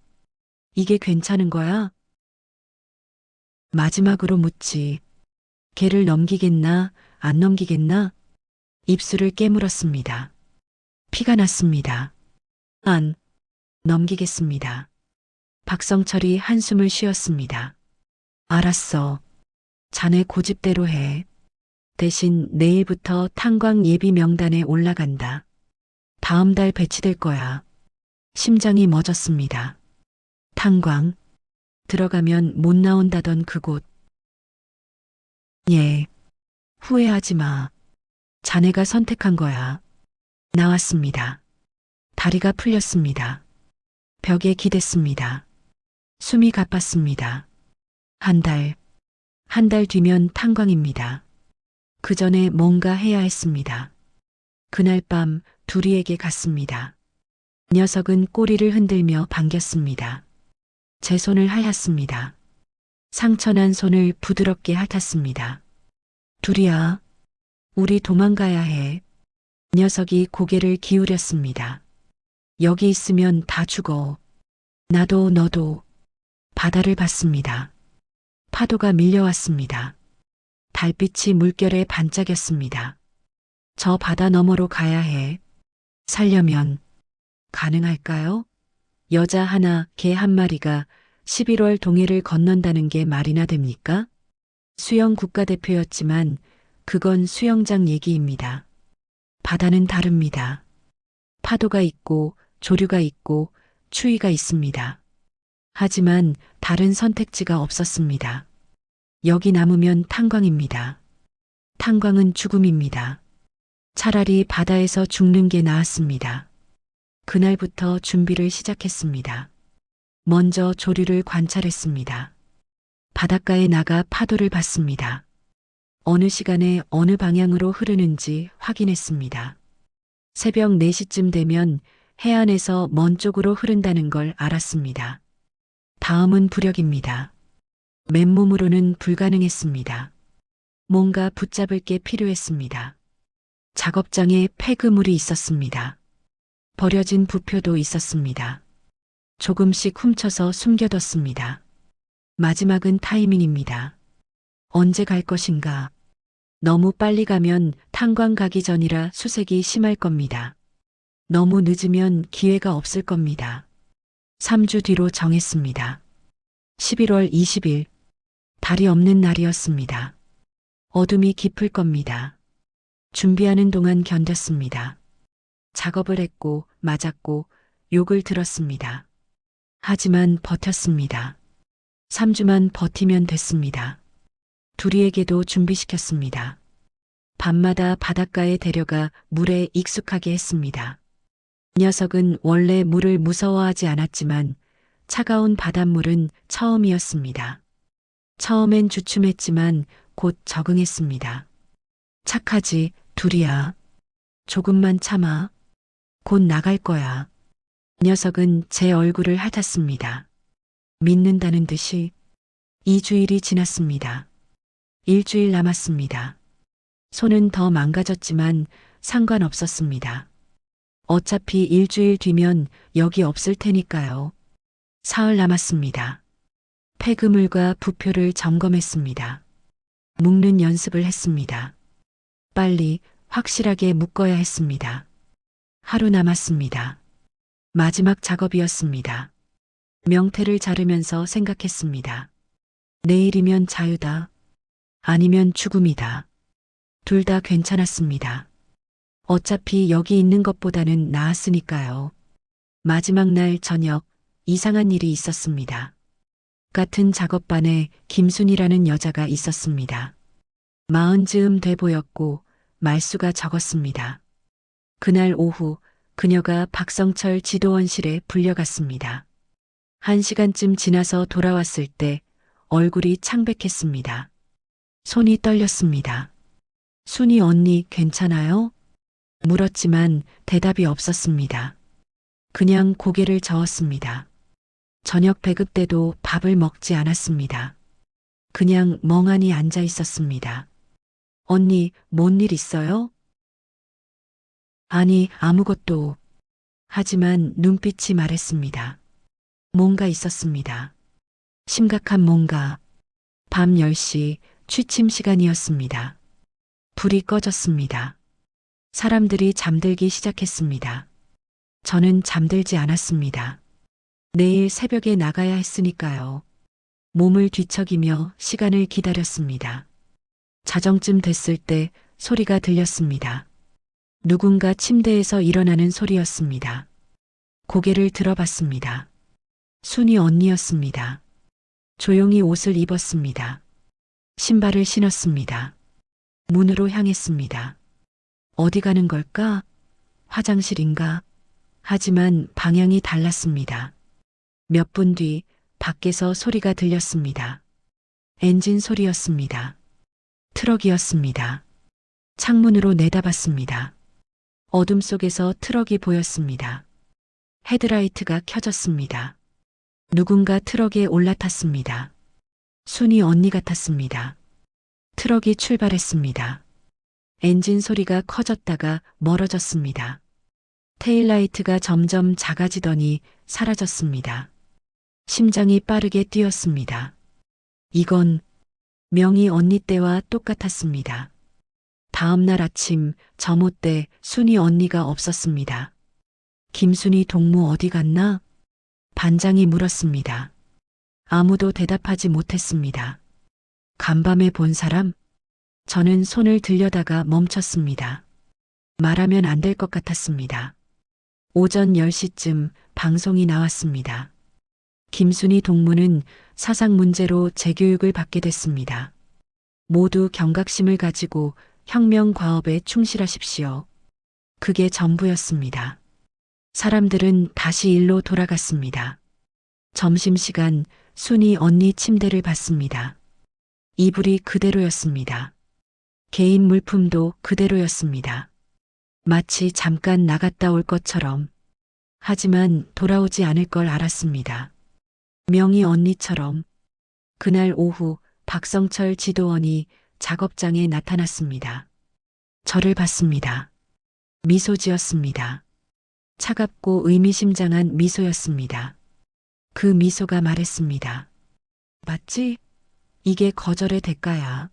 이게 괜찮은 거야? 마지막으로 묻지. 걔를 넘기겠나, 안 넘기겠나? 입술을 깨물었습니다. 피가 났습니다. 안, 넘기겠습니다. 박성철이 한숨을 쉬었습니다. 알았어. 자네 고집대로 해. 대신 내일부터 탄광 예비 명단에 올라간다. 다음 달 배치될 거야. 심장이 멎었습니다. 탄광. 들어가면 못 나온다던 그곳. 예. 후회하지 마. 자네가 선택한 거야. 나왔습니다. 다리가 풀렸습니다. 벽에 기댔습니다. 숨이 가빴습니다. 한 달 뒤면 탄광입니다. 그 전에 뭔가 해야 했습니다. 그날 밤 둘이에게 갔습니다. 녀석은 꼬리를 흔들며 반겼습니다. 제 손을 하였습니다. 상처난 손을 부드럽게 핥았습니다. 둘이야, 우리 도망가야 해. 녀석이 고개를 기울였습니다. 여기 있으면 다 죽어. 나도 너도. 바다를 봤습니다. 파도가 밀려왔습니다. 달빛이 물결에 반짝였습니다. 저 바다 너머로 가야 해. 살려면 가능할까요? 여자 하나, 개 한 마리가 11월 동해를 건넌다는 게 말이나 됩니까? 수영 국가대표였지만 그건 수영장 얘기입니다. 바다는 다릅니다. 파도가 있고 조류가 있고 추위가 있습니다. 하지만 다른 선택지가 없었습니다. 여기 남으면 탄광입니다. 탄광은 죽음입니다. 차라리 바다에서 죽는 게 나았습니다. 그날부터 준비를 시작했습니다. 먼저 조류를 관찰했습니다. 바닷가에 나가 파도를 봤습니다. 어느 시간에 어느 방향으로 흐르는지 확인했습니다. 새벽 4시쯤 되면 해안에서 먼 쪽으로 흐른다는 걸 알았습니다. 다음은 부력입니다. 맨몸으로는 불가능했습니다. 뭔가 붙잡을 게 필요했습니다. 작업장에 폐그물이 있었습니다. 버려진 부표도 있었습니다. 조금씩 훔쳐서 숨겨뒀습니다. 마지막은 타이밍입니다. 언제 갈 것인가? 너무 빨리 가면 탄광 가기 전이라 수색이 심할 겁니다. 너무 늦으면 기회가 없을 겁니다. 3주 뒤로 정했습니다. 11월 20일, 달이 없는 날이었습니다. 어둠이 깊을 겁니다. 준비하는 동안 견뎠습니다. 작업을 했고 맞았고 욕을 들었습니다. 하지만 버텼습니다. 3주만 버티면 됐습니다. 둘이에게도 준비시켰습니다. 밤마다 바닷가에 데려가 물에 익숙하게 했습니다. 녀석은 원래 물을 무서워하지 않았지만 차가운 바닷물은 처음이었습니다. 처음엔 주춤했지만 곧 적응했습니다. 착하지, 둘이야. 조금만 참아. 곧 나갈 거야. 녀석은 제 얼굴을 핥았습니다. 믿는다는 듯이 2주일이 지났습니다. 1주일 남았습니다. 손은 더 망가졌지만 상관없었습니다. 어차피 1주일 뒤면 여기 없을 테니까요. 사흘 남았습니다. 폐그물과 부표를 점검했습니다. 묶는 연습을 했습니다. 빨리 확실하게 묶어야 했습니다. 하루 남았습니다. 마지막 작업이었습니다. 명태를 자르면서 생각했습니다. 내일이면 자유다. 아니면 죽음이다. 둘 다 괜찮았습니다. 어차피 여기 있는 것보다는 나았으니까요. 마지막 날 저녁 이상한 일이 있었습니다. 같은 작업반에 김순이라는 여자가 있었습니다. 40쯤 돼 보였고 말수가 적었습니다. 그날 오후 그녀가 박성철 지도원실에 불려갔습니다. 1시간쯤 지나서 돌아왔을 때 얼굴이 창백했습니다. 손이 떨렸습니다. 순이 언니 괜찮아요? 물었지만 대답이 없었습니다. 그냥 고개를 저었습니다. 저녁 배급 때도 밥을 먹지 않았습니다. 그냥 멍하니 앉아 있었습니다. 언니, 뭔 일 있어요? 아니, 아무것도. 하지만 눈빛이 말했습니다. 뭔가 있었습니다. 심각한 뭔가. 밤 10시 취침 시간이었습니다. 불이 꺼졌습니다. 사람들이 잠들기 시작했습니다. 저는 잠들지 않았습니다. 내일 새벽에 나가야 했으니까요. 몸을 뒤척이며 시간을 기다렸습니다. 자정쯤 됐을 때 소리가 들렸습니다. 누군가 침대에서 일어나는 소리였습니다. 고개를 들어봤습니다. 순이 언니였습니다. 조용히 옷을 입었습니다. 신발을 신었습니다. 문으로 향했습니다. 어디 가는 걸까? 화장실인가? 하지만 방향이 달랐습니다. 몇 분 뒤 밖에서 소리가 들렸습니다. 엔진 소리였습니다. 트럭이었습니다. 창문으로 내다봤습니다. 어둠 속에서 트럭이 보였습니다. 헤드라이트가 켜졌습니다. 누군가 트럭에 올라탔습니다. 순이 언니 같았습니다. 트럭이 출발했습니다. 엔진 소리가 커졌다가 멀어졌습니다. 테일라이트가 점점 작아지더니 사라졌습니다. 심장이 빠르게 뛰었습니다. 이건 명희 언니 때와 똑같았습니다. 다음 날 아침 점호 때 순이 언니가 없었습니다. 김순이 동무 어디 갔나? 반장이 물었습니다. 아무도 대답하지 못했습니다. 간밤에 본 사람? 저는 손을 들려다가 멈췄습니다. 말하면 안 될 것 같았습니다. 오전 10시쯤 방송이 나왔습니다. 김순이 동무는 사상 문제로 재교육을 받게 됐습니다. 모두 경각심을 가지고 혁명 과업에 충실하십시오. 그게 전부였습니다. 사람들은 다시 일로 돌아갔습니다. 점심시간 순이 언니 침대를 봤습니다. 이불이 그대로였습니다. 개인 물품도 그대로였습니다. 마치 잠깐 나갔다 올 것처럼. 하지만 돌아오지 않을 걸 알았습니다. 명희 언니처럼. 그날 오후 박성철 지도원이 작업장에 나타났습니다. 저를 봤습니다. 미소 지었습니다. 차갑고 의미심장한 미소였습니다. 그 미소가 말했습니다. 맞지? 이게 거절의 대가야.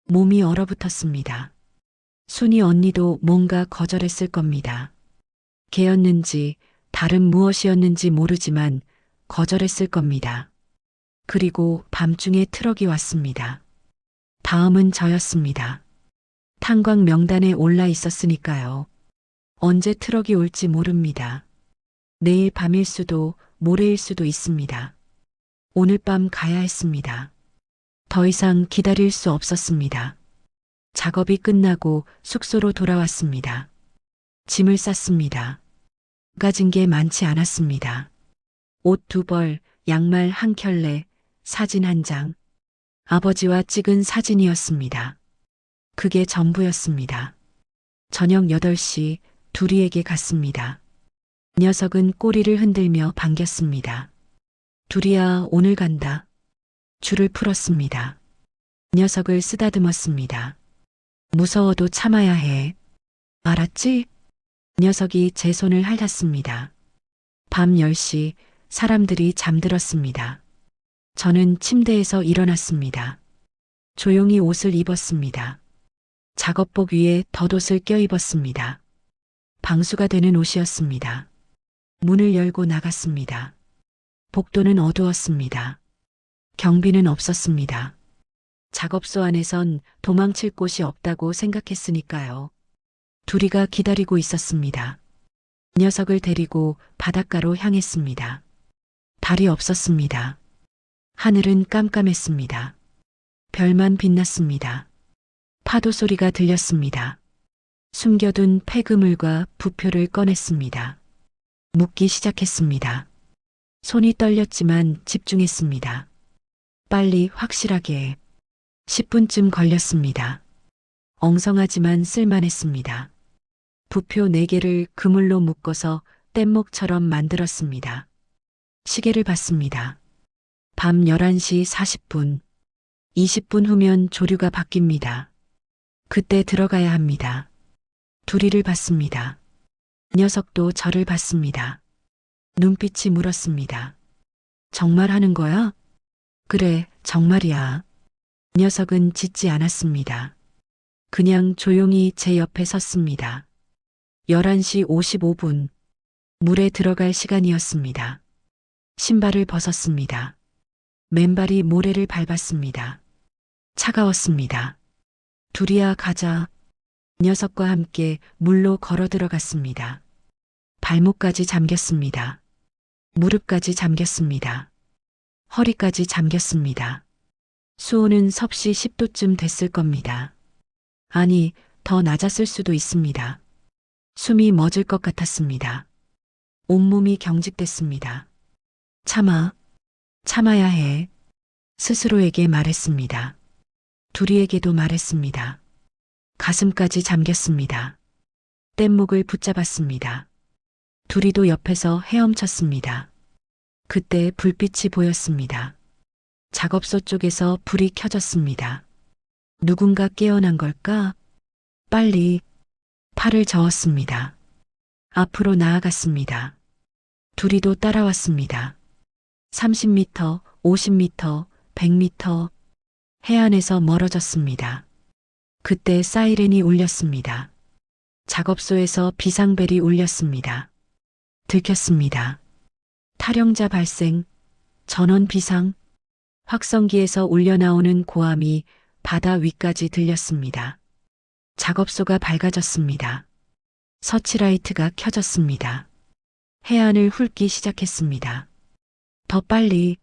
몸이 얼어붙었습니다. 순이 언니도 뭔가 거절했을 겁니다. 개였는지 다른 무엇이었는지 모르지만 거절했을 겁니다. 그리고 밤중에 트럭이 왔습니다. 다음은 저였습니다. 탄광 명단에 올라 있었으니까요. 언제 트럭이 올지 모릅니다. 내일 밤일 수도 모레일 수도 있습니다. 오늘 밤 가야 했습니다. 더 이상 기다릴 수 없었습니다. 작업이 끝나고 숙소로 돌아왔습니다. 짐을 쌌습니다. 가진 게 많지 않았습니다. 옷 2벌, 양말 1켤레, 사진 1장. 아버지와 찍은 사진이었습니다. 그게 전부였습니다. 저녁 8시 두리에게 갔습니다. 녀석은 꼬리를 흔들며 반겼습니다. 두리야, 오늘 간다. 줄을 풀었습니다. 녀석을 쓰다듬었습니다. 무서워도 참아야 해. 알았지? 녀석이 제 손을 핥았습니다. 밤 10시 사람들이 잠들었습니다. 저는 침대에서 일어났습니다. 조용히 옷을 입었습니다. 작업복 위에 덧옷을 껴입었습니다. 방수가 되는 옷이었습니다. 문을 열고 나갔습니다. 복도는 어두웠습니다. 경비는 없었습니다. 작업소 안에선 도망칠 곳이 없다고 생각했으니까요. 두리가 기다리고 있었습니다. 녀석을 데리고 바닷가로 향했습니다. 달이 없었습니다. 하늘은 깜깜했습니다. 별만 빛났습니다. 파도 소리가 들렸습니다. 숨겨둔 폐그물과 부표를 꺼냈습니다. 묻기 시작했습니다. 손이 떨렸지만 집중했습니다. 빨리 확실하게. 10분쯤 걸렸습니다. 엉성하지만 쓸만했습니다. 부표 4개를 그물로 묶어서 뗏목처럼 만들었습니다. 시계를 봤습니다. 밤 11시 40분. 20분 후면 조류가 바뀝니다. 그때 들어가야 합니다. 두리를 봤습니다. 녀석도 저를 봤습니다. 눈빛이 물었습니다. 정말 하는 거야? 그래, 정말이야. 녀석은 짖지 않았습니다. 그냥 조용히 제 옆에 섰습니다. 11시 55분. 물에 들어갈 시간이었습니다. 신발을 벗었습니다. 맨발이 모래를 밟았습니다. 차가웠습니다. 두리야, 가자. 녀석과 함께 물로 걸어 들어갔습니다. 발목까지 잠겼습니다. 무릎까지 잠겼습니다. 허리까지 잠겼습니다. 수온은 섭씨 10도쯤 됐을 겁니다. 아니, 더 낮았을 수도 있습니다. 숨이 멎을 것 같았습니다. 온몸이 경직됐습니다. 참아, 참아야 해. 스스로에게 말했습니다. 둘이에게도 말했습니다. 가슴까지 잠겼습니다. 뗏목을 붙잡았습니다. 둘이도 옆에서 헤엄쳤습니다. 그때 불빛이 보였습니다. 작업소 쪽에서 불이 켜졌습니다. 누군가 깨어난 걸까? 빨리 팔을 저었습니다. 앞으로 나아갔습니다. 둘이도 따라왔습니다. 30m, 50m, 100m, 해안에서 멀어졌습니다. 그때 사이렌이 울렸습니다. 작업소에서 비상벨이 울렸습니다. 들켰습니다. 탈영자 발생, 전원 비상, 확성기에서 울려나오는 고함이 바다 위까지 들렸습니다. 작업소가 밝아졌습니다. 서치라이트가 켜졌습니다. 해안을 훑기 시작했습니다. 더 빨리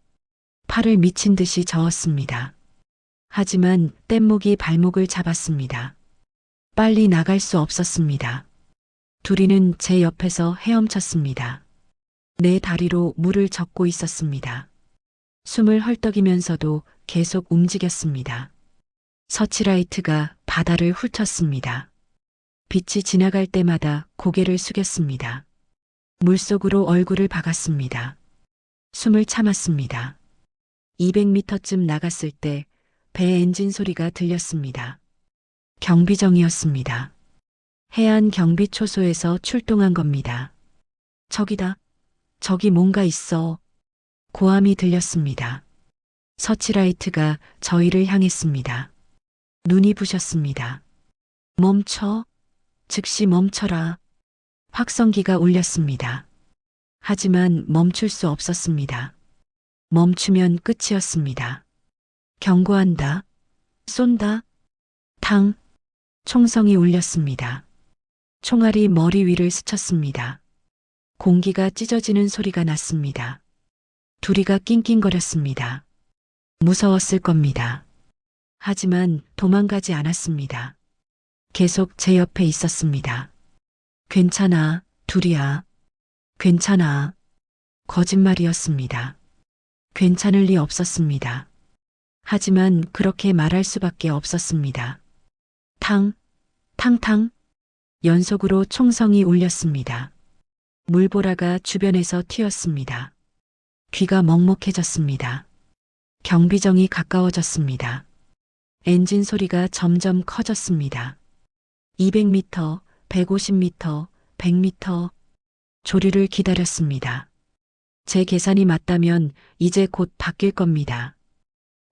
팔을 미친 듯이 저었습니다. 하지만 뗏목이 발목을 잡았습니다. 빨리 나갈 수 없었습니다. 둘이는 제 옆에서 헤엄쳤습니다. 내 다리로 물을 젓고 있었습니다. 숨을 헐떡이면서도 계속 움직였습니다. 서치라이트가 바다를 훑었습니다. 빛이 지나갈 때마다 고개를 숙였습니다. 물속으로 얼굴을 박았습니다. 숨을 참았습니다. 200m쯤 나갔을 때 배 엔진 소리가 들렸습니다. 경비정이었습니다. 해안 경비 초소에서 출동한 겁니다. 저기다. 저기 뭔가 있어. 고함이 들렸습니다. 서치라이트가 저희를 향했습니다. 눈이 부셨습니다. 멈춰. 즉시 멈춰라. 확성기가 울렸습니다. 하지만 멈출 수 없었습니다. 멈추면 끝이었습니다. 경고한다. 쏜다. 탕. 총성이 울렸습니다. 총알이 머리 위를 스쳤습니다. 공기가 찢어지는 소리가 났습니다. 둘이가 낑낑거렸습니다. 무서웠을 겁니다. 하지만 도망가지 않았습니다. 계속 제 옆에 있었습니다. 괜찮아, 둘이야. 괜찮아. 거짓말이었습니다. 괜찮을 리 없었습니다. 하지만 그렇게 말할 수밖에 없었습니다. 탕, 탕탕. 연속으로 총성이 울렸습니다. 물보라가 주변에서 튀었습니다. 귀가 먹먹해졌습니다. 경비정이 가까워졌습니다. 엔진 소리가 점점 커졌습니다. 200m, 150m, 100m. 조류를 기다렸습니다. 제 계산이 맞다면 이제 곧 바뀔 겁니다.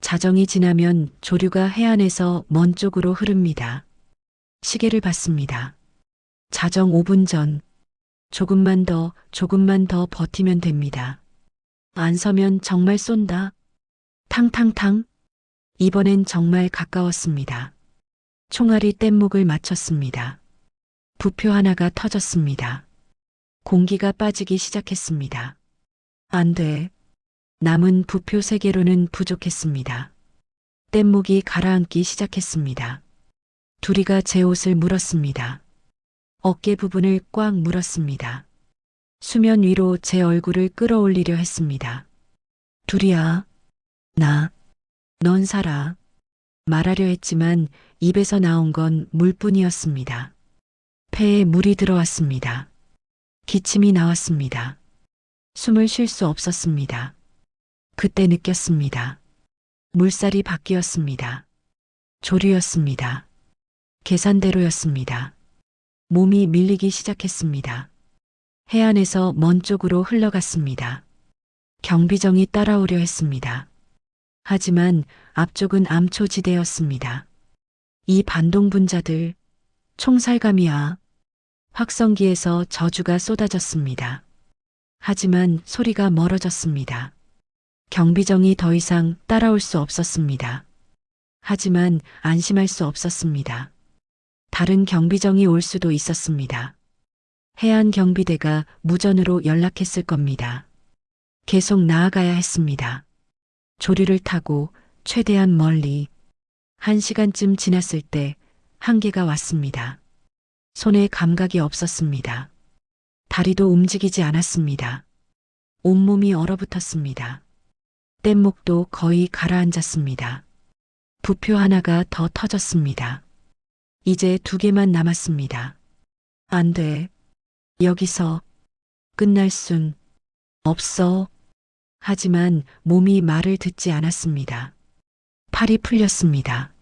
자정이 지나면 조류가 해안에서 먼 쪽으로 흐릅니다. 시계를 봤습니다. 자정 5분 전. 조금만 더 버티면 됩니다. 안 서면 정말 쏜다. 탕탕탕. 이번엔 정말 가까웠습니다. 총알이 뗏목을 맞췄습니다. 부표 하나가 터졌습니다. 공기가 빠지기 시작했습니다. 안 돼. 남은 부표 3개로는 부족했습니다. 뗏목이 가라앉기 시작했습니다. 둘이가 제 옷을 물었습니다. 어깨 부분을 꽉 물었습니다. 수면 위로 제 얼굴을 끌어올리려 했습니다. 둘이야. 넌 살아. 말하려 했지만 입에서 나온 건 물뿐이었습니다. 폐에 물이 들어왔습니다. 기침이 나왔습니다. 숨을 쉴 수 없었습니다. 그때 느꼈습니다. 물살이 바뀌었습니다. 조류였습니다. 계산대로였습니다. 몸이 밀리기 시작했습니다. 해안에서 먼 쪽으로 흘러갔습니다. 경비정이 따라오려 했습니다. 하지만 앞쪽은 암초지대였습니다. 이 반동분자들, 총살감이야. 확성기에서 저주가 쏟아졌습니다. 하지만 소리가 멀어졌습니다. 경비정이 더 이상 따라올 수 없었습니다. 하지만 안심할 수 없었습니다. 다른 경비정이 올 수도 있었습니다. 해안 경비대가 무전으로 연락했을 겁니다. 계속 나아가야 했습니다. 조류를 타고 최대한 멀리. 1시간쯤 지났을 때 한계가 왔습니다. 손에 감각이 없었습니다. 다리도 움직이지 않았습니다. 온몸이 얼어붙었습니다. 뗏목도 거의 가라앉았습니다. 부표 하나가 더 터졌습니다. 이제 2개만 남았습니다. 안 돼. 여기서 끝날 순 없어. 하지만 몸이 말을 듣지 않았습니다. 팔이 풀렸습니다.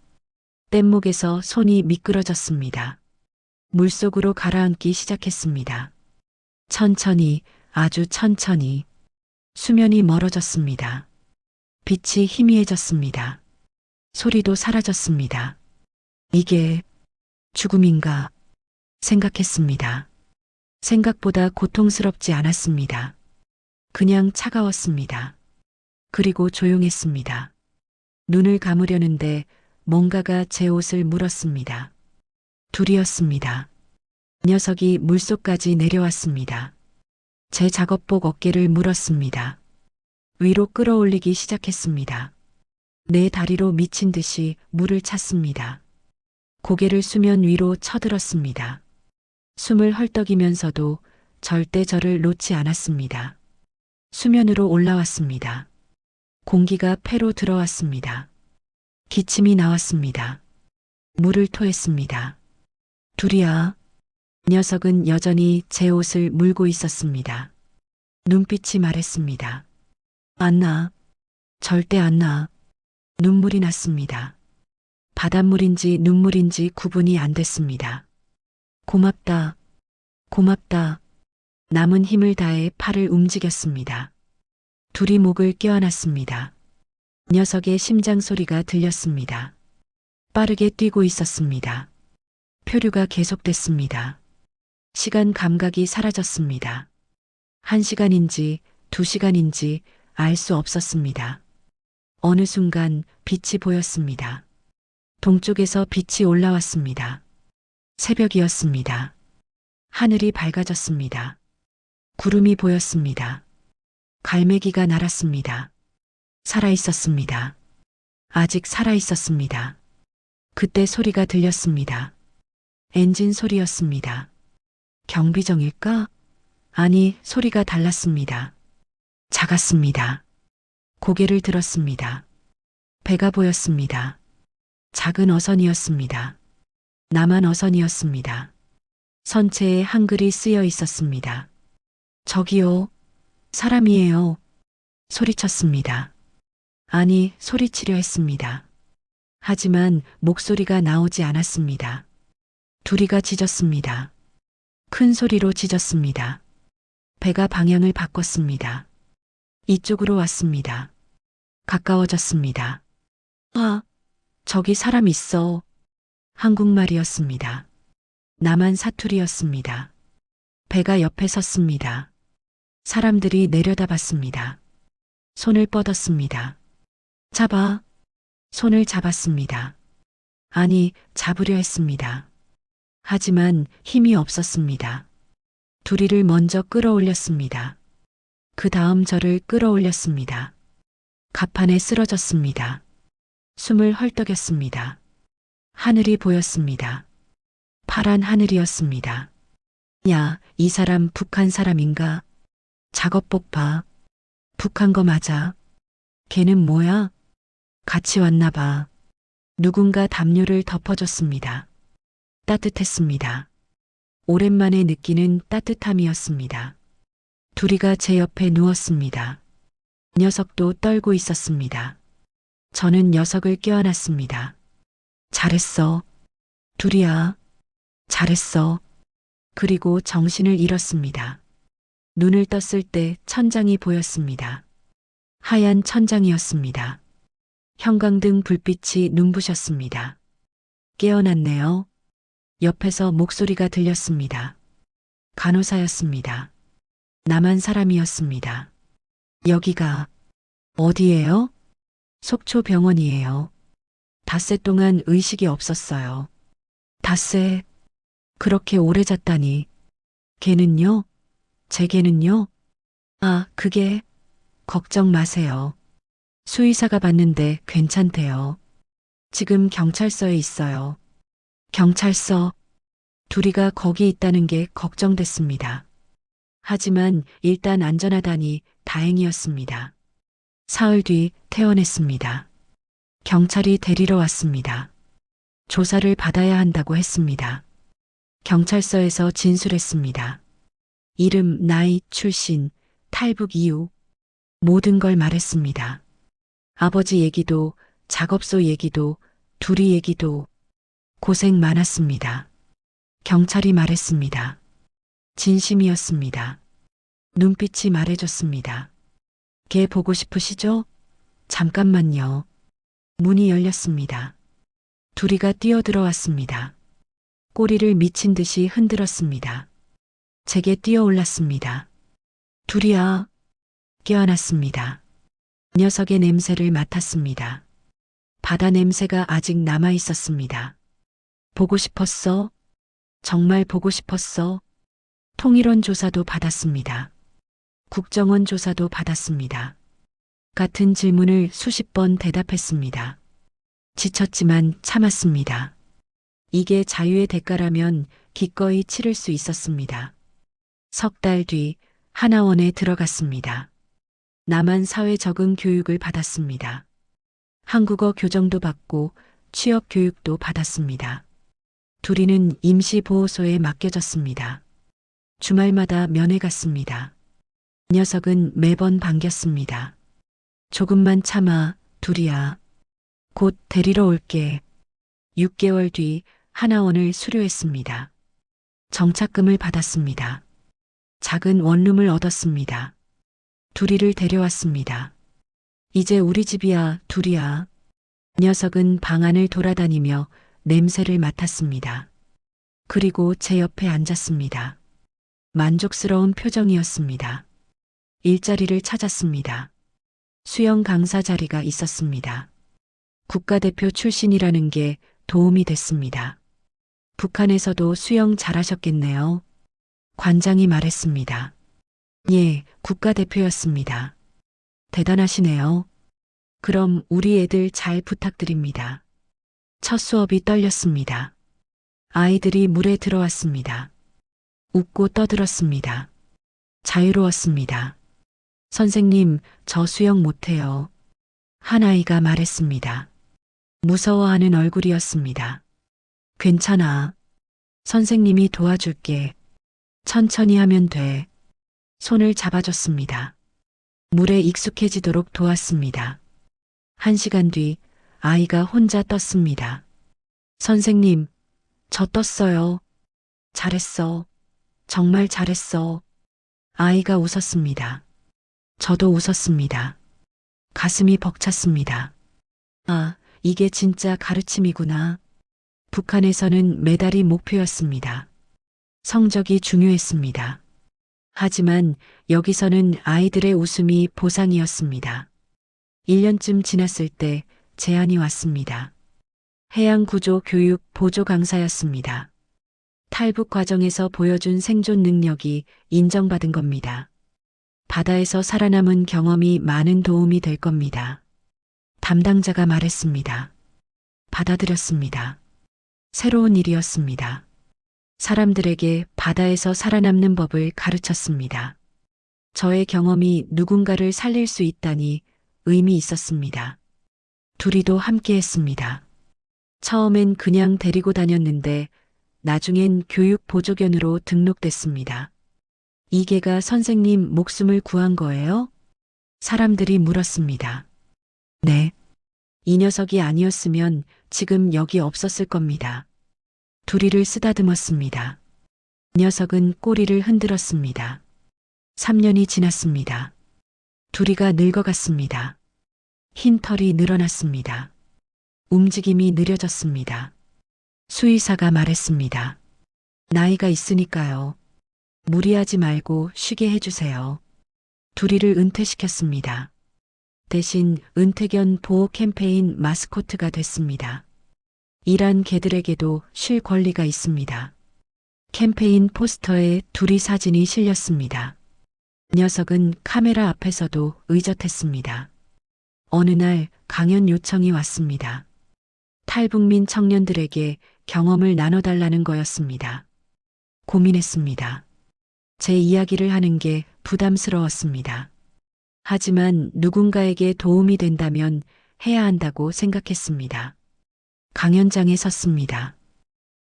뗏목에서 손이 미끄러졌습니다. 물속으로 가라앉기 시작했습니다. 천천히, 아주 천천히. 수면이 멀어졌습니다. 빛이 희미해졌습니다. 소리도 사라졌습니다. 이게 죽음인가 생각했습니다. 생각보다 고통스럽지 않았습니다. 그냥 차가웠습니다. 그리고 조용했습니다. 눈을 감으려는데 뭔가가 제 옷을 물었습니다. 둘이었습니다. 녀석이 물속까지 내려왔습니다. 제 작업복 어깨를 물었습니다. 위로 끌어올리기 시작했습니다. 내 다리로 미친 듯이 물을 찼습니다. 고개를 수면 위로 쳐들었습니다. 숨을 헐떡이면서도 절대 저를 놓지 않았습니다. 수면으로 올라왔습니다. 공기가 폐로 들어왔습니다. 기침이 나왔습니다. 물을 토했습니다. 둘이야. 녀석은 여전히 제 옷을 물고 있었습니다. 눈빛이 말했습니다. 안 나. 절대 안 나. 눈물이 났습니다. 바닷물인지 눈물인지 구분이 안 됐습니다. 고맙다. 고맙다. 남은 힘을 다해 팔을 움직였습니다. 둘이 목을 껴안았습니다. 녀석의 심장 소리가 들렸습니다. 빠르게 뛰고 있었습니다. 표류가 계속됐습니다. 시간 감각이 사라졌습니다. 1시간인지 2시간인지 알 수 없었습니다. 어느 순간 빛이 보였습니다. 동쪽에서 빛이 올라왔습니다. 새벽이었습니다. 하늘이 밝아졌습니다. 구름이 보였습니다. 갈매기가 날았습니다. 살아있었습니다. 아직 살아있었습니다. 그때 소리가 들렸습니다. 엔진 소리였습니다. 경비정일까? 아니, 소리가 달랐습니다. 작았습니다. 고개를 들었습니다. 배가 보였습니다. 작은 어선이었습니다. 남한 어선이었습니다. 선체에 한글이 쓰여 있었습니다. 저기요, 사람이에요. 소리쳤습니다. 아니, 소리치려 했습니다. 하지만 목소리가 나오지 않았습니다. 둘이가 짖었습니다. 큰 소리로 짖었습니다. 배가 방향을 바꿨습니다. 이쪽으로 왔습니다. 가까워졌습니다. 아, 저기 사람 있어. 한국말이었습니다. 남한 사투리였습니다. 배가 옆에 섰습니다. 사람들이 내려다봤습니다. 손을 뻗었습니다. 잡아. 손을 잡았습니다. 아니, 잡으려 했습니다. 하지만 힘이 없었습니다. 둘이를 먼저 끌어올렸습니다. 그 다음 저를 끌어올렸습니다. 갑판에 쓰러졌습니다. 숨을 헐떡였습니다. 하늘이 보였습니다. 파란 하늘이었습니다. 야, 이 사람 북한 사람인가? 작업복 봐. 북한 거 맞아. 걔는 뭐야? 같이 왔나 봐. 누군가 담요를 덮어줬습니다. 따뜻했습니다. 오랜만에 느끼는 따뜻함이었습니다. 둘이가 제 옆에 누웠습니다. 녀석도 떨고 있었습니다. 저는 녀석을 껴안았습니다. 잘했어. 둘이야. 잘했어. 그리고 정신을 잃었습니다. 눈을 떴을 때 천장이 보였습니다. 하얀 천장이었습니다. 형광등 불빛이 눈부셨습니다. 깨어났네요. 옆에서 목소리가 들렸습니다. 간호사였습니다. 남한 사람이었습니다. 여기가 어디예요? 속초병원이에요. 닷새 동안 의식이 없었어요. 닷새? 그렇게 오래 잤다니. 걔는요? 제 걔는요? 아, 그게 걱정 마세요. 수의사가 봤는데 괜찮대요. 지금 경찰서에 있어요. 경찰서. 둘이가 거기 있다는 게 걱정됐습니다. 하지만 일단 안전하다니 다행이었습니다. 사흘 뒤 퇴원했습니다. 경찰이 데리러 왔습니다. 조사를 받아야 한다고 했습니다. 경찰서에서 진술했습니다. 이름, 나이, 출신, 탈북 이유, 모든 걸 말했습니다. 아버지 얘기도, 작업소 얘기도, 둘이 얘기도, 고생 많았습니다. 경찰이 말했습니다. 진심이었습니다. 눈빛이 말해줬습니다. 걔 보고 싶으시죠? 잠깐만요. 문이 열렸습니다. 둘이가 뛰어들어왔습니다. 꼬리를 미친 듯이 흔들었습니다. 제게 뛰어올랐습니다. 둘이야. 껴안았습니다. 녀석의 냄새를 맡았습니다. 바다 냄새가 아직 남아 있었습니다. 보고 싶었어? 정말 보고 싶었어? 통일원 조사도 받았습니다. 국정원 조사도 받았습니다. 같은 질문을 수십 번 대답했습니다. 지쳤지만 참았습니다. 이게 자유의 대가라면 기꺼이 치를 수 있었습니다. 석 달 뒤 하나원에 들어갔습니다. 남한 사회 적응 교육을 받았습니다. 한국어 교정도 받고 취업 교육도 받았습니다. 둘이는 임시보호소에 맡겨졌습니다. 주말마다 면회 갔습니다. 녀석은 매번 반겼습니다. 조금만 참아, 둘이야. 곧 데리러 올게. 6개월 뒤 하나원을 수료했습니다. 정착금을 받았습니다. 작은 원룸을 얻었습니다. 둘이를 데려왔습니다. 이제 우리 집이야, 둘이야. 녀석은 방 안을 돌아다니며 냄새를 맡았습니다. 그리고 제 옆에 앉았습니다. 만족스러운 표정이었습니다. 일자리를 찾았습니다. 수영 강사 자리가 있었습니다. 국가대표 출신이라는 게 도움이 됐습니다. 북한에서도 수영 잘하셨겠네요. 관장이 말했습니다. 예, 국가대표였습니다. 대단하시네요. 그럼 우리 애들 잘 부탁드립니다. 첫 수업이 떨렸습니다. 아이들이 물에 들어왔습니다. 웃고 떠들었습니다. 자유로웠습니다. 선생님, 저 수영 못해요. 한 아이가 말했습니다. 무서워하는 얼굴이었습니다. 괜찮아. 선생님이 도와줄게. 천천히 하면 돼. 손을 잡아줬습니다. 물에 익숙해지도록 도왔습니다. 1시간 뒤 아이가 혼자 떴습니다. 선생님, 저 떴어요. 잘했어. 정말 잘했어. 아이가 웃었습니다. 저도 웃었습니다. 가슴이 벅찼습니다. 아, 이게 진짜 가르침이구나. 북한에서는 메달이 목표였습니다. 성적이 중요했습니다. 하지만 여기서는 아이들의 웃음이 보상이었습니다. 1년쯤 지났을 때 제안이 왔습니다. 해양구조 교육 보조 강사였습니다. 탈북 과정에서 보여준 생존 능력이 인정받은 겁니다. 바다에서 살아남은 경험이 많은 도움이 될 겁니다. 담당자가 말했습니다. 받아들였습니다. 새로운 일이었습니다. 사람들에게 바다에서 살아남는 법을 가르쳤습니다. 저의 경험이 누군가를 살릴 수 있다니 의미 있었습니다. 둘이도 함께 했습니다. 처음엔 그냥 데리고 다녔는데 나중엔 교육 보조견으로 등록됐습니다. 이 개가 선생님 목숨을 구한 거예요? 사람들이 물었습니다. 네. 이 녀석이 아니었으면 지금 여기 없었을 겁니다. 둘이를 쓰다듬었습니다. 녀석은 꼬리를 흔들었습니다. 3년이 지났습니다. 둘이가 늙어갔습니다. 흰 털이 늘어났습니다. 움직임이 느려졌습니다. 수의사가 말했습니다. 나이가 있으니까요. 무리하지 말고 쉬게 해주세요. 둘이를 은퇴시켰습니다. 대신 은퇴견 보호 캠페인 마스코트가 됐습니다. 일한 개들에게도 쉴 권리가 있습니다. 캠페인 포스터에 둘이 사진이 실렸습니다. 녀석은 카메라 앞에서도 의젓했습니다. 어느 날 강연 요청이 왔습니다. 탈북민 청년들에게 경험을 나눠달라는 거였습니다. 고민했습니다. 제 이야기를 하는 게 부담스러웠습니다. 하지만 누군가에게 도움이 된다면 해야 한다고 생각했습니다. 강연장에 섰습니다.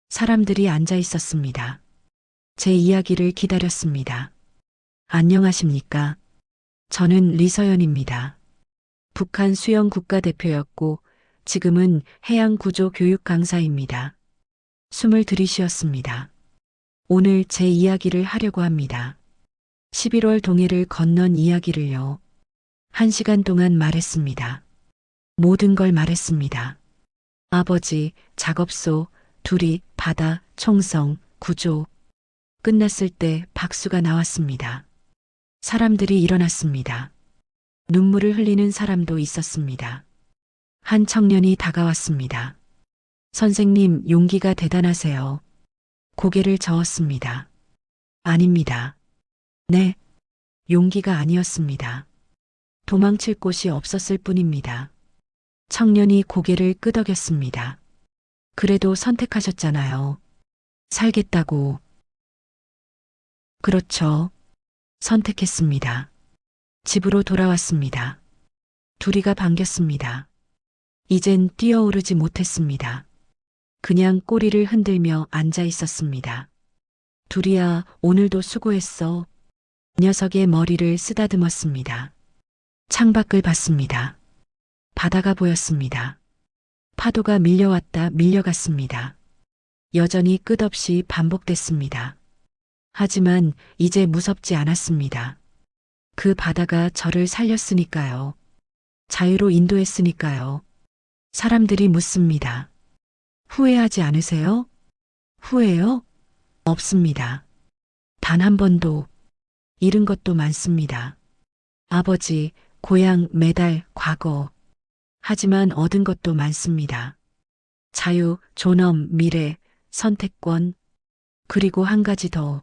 사람들이 앉아 있었습니다. 제 이야기를 기다렸습니다. 안녕하십니까? 저는 리서연입니다. 북한 수영 국가대표였고 지금은 해양구조 교육 강사입니다. 숨을 들이쉬었습니다. 오늘 제 이야기를 하려고 합니다. 11월 동해를 건넌 이야기를요. 1시간 동안 말했습니다. 모든 걸 말했습니다. 아버지, 작업소, 둘이, 바다, 총성, 구조. 끝났을 때 박수가 나왔습니다. 사람들이 일어났습니다. 눈물을 흘리는 사람도 있었습니다. 한 청년이 다가왔습니다. 선생님, 용기가 대단하세요. 고개를 저었습니다. 아닙니다. 네, 용기가 아니었습니다. 도망칠 곳이 없었을 뿐입니다. 청년이 고개를 끄덕였습니다. 그래도 선택하셨잖아요. 살겠다고. 그렇죠. 선택했습니다. 집으로 돌아왔습니다. 둘이가 반겼습니다. 이젠 뛰어오르지 못했습니다. 그냥 꼬리를 흔들며 앉아 있었습니다. 둘이야, 오늘도 수고했어. 녀석의 머리를 쓰다듬었습니다. 창밖을 봤습니다. 바다가 보였습니다. 파도가 밀려왔다 밀려갔습니다. 여전히 끝없이 반복됐습니다. 하지만 이제 무섭지 않았습니다. 그 바다가 저를 살렸으니까요. 자유로 인도했으니까요. 사람들이 묻습니다. 후회하지 않으세요? 후회요? 없습니다. 단 한 번도. 잃은 것도 많습니다. 아버지, 고향, 메달, 과거. 하지만 얻은 것도 많습니다. 자유, 존엄, 미래, 선택권. 그리고 한 가지 더.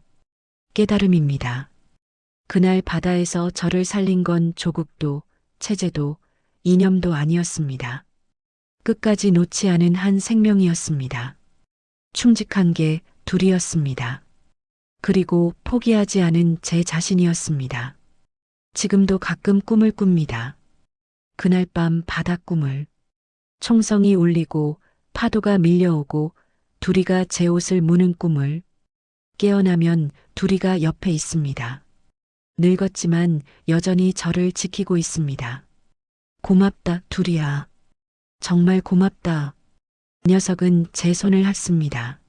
깨달음입니다. 그날 바다에서 저를 살린 건 조국도, 체제도, 이념도 아니었습니다. 끝까지 놓지 않은 한 생명이었습니다. 충직한 게 둘이었습니다. 그리고 포기하지 않은 제 자신이었습니다. 지금도 가끔 꿈을 꿉니다. 그날 밤 바다 꿈을. 총성이 울리고 파도가 밀려오고 둘이가 제 옷을 무는 꿈을. 깨어나면 둘이가 옆에 있습니다. 늙었지만 여전히 저를 지키고 있습니다. 고맙다, 둘이야. 정말 고맙다. 녀석은 제 손을 잡습니다.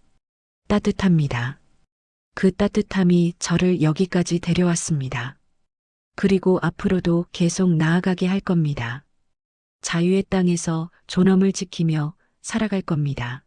따뜻합니다. 그 따뜻함이 저를 여기까지 데려왔습니다. 그리고 앞으로도 계속 나아가게 할 겁니다. 자유의 땅에서 존엄을 지키며 살아갈 겁니다.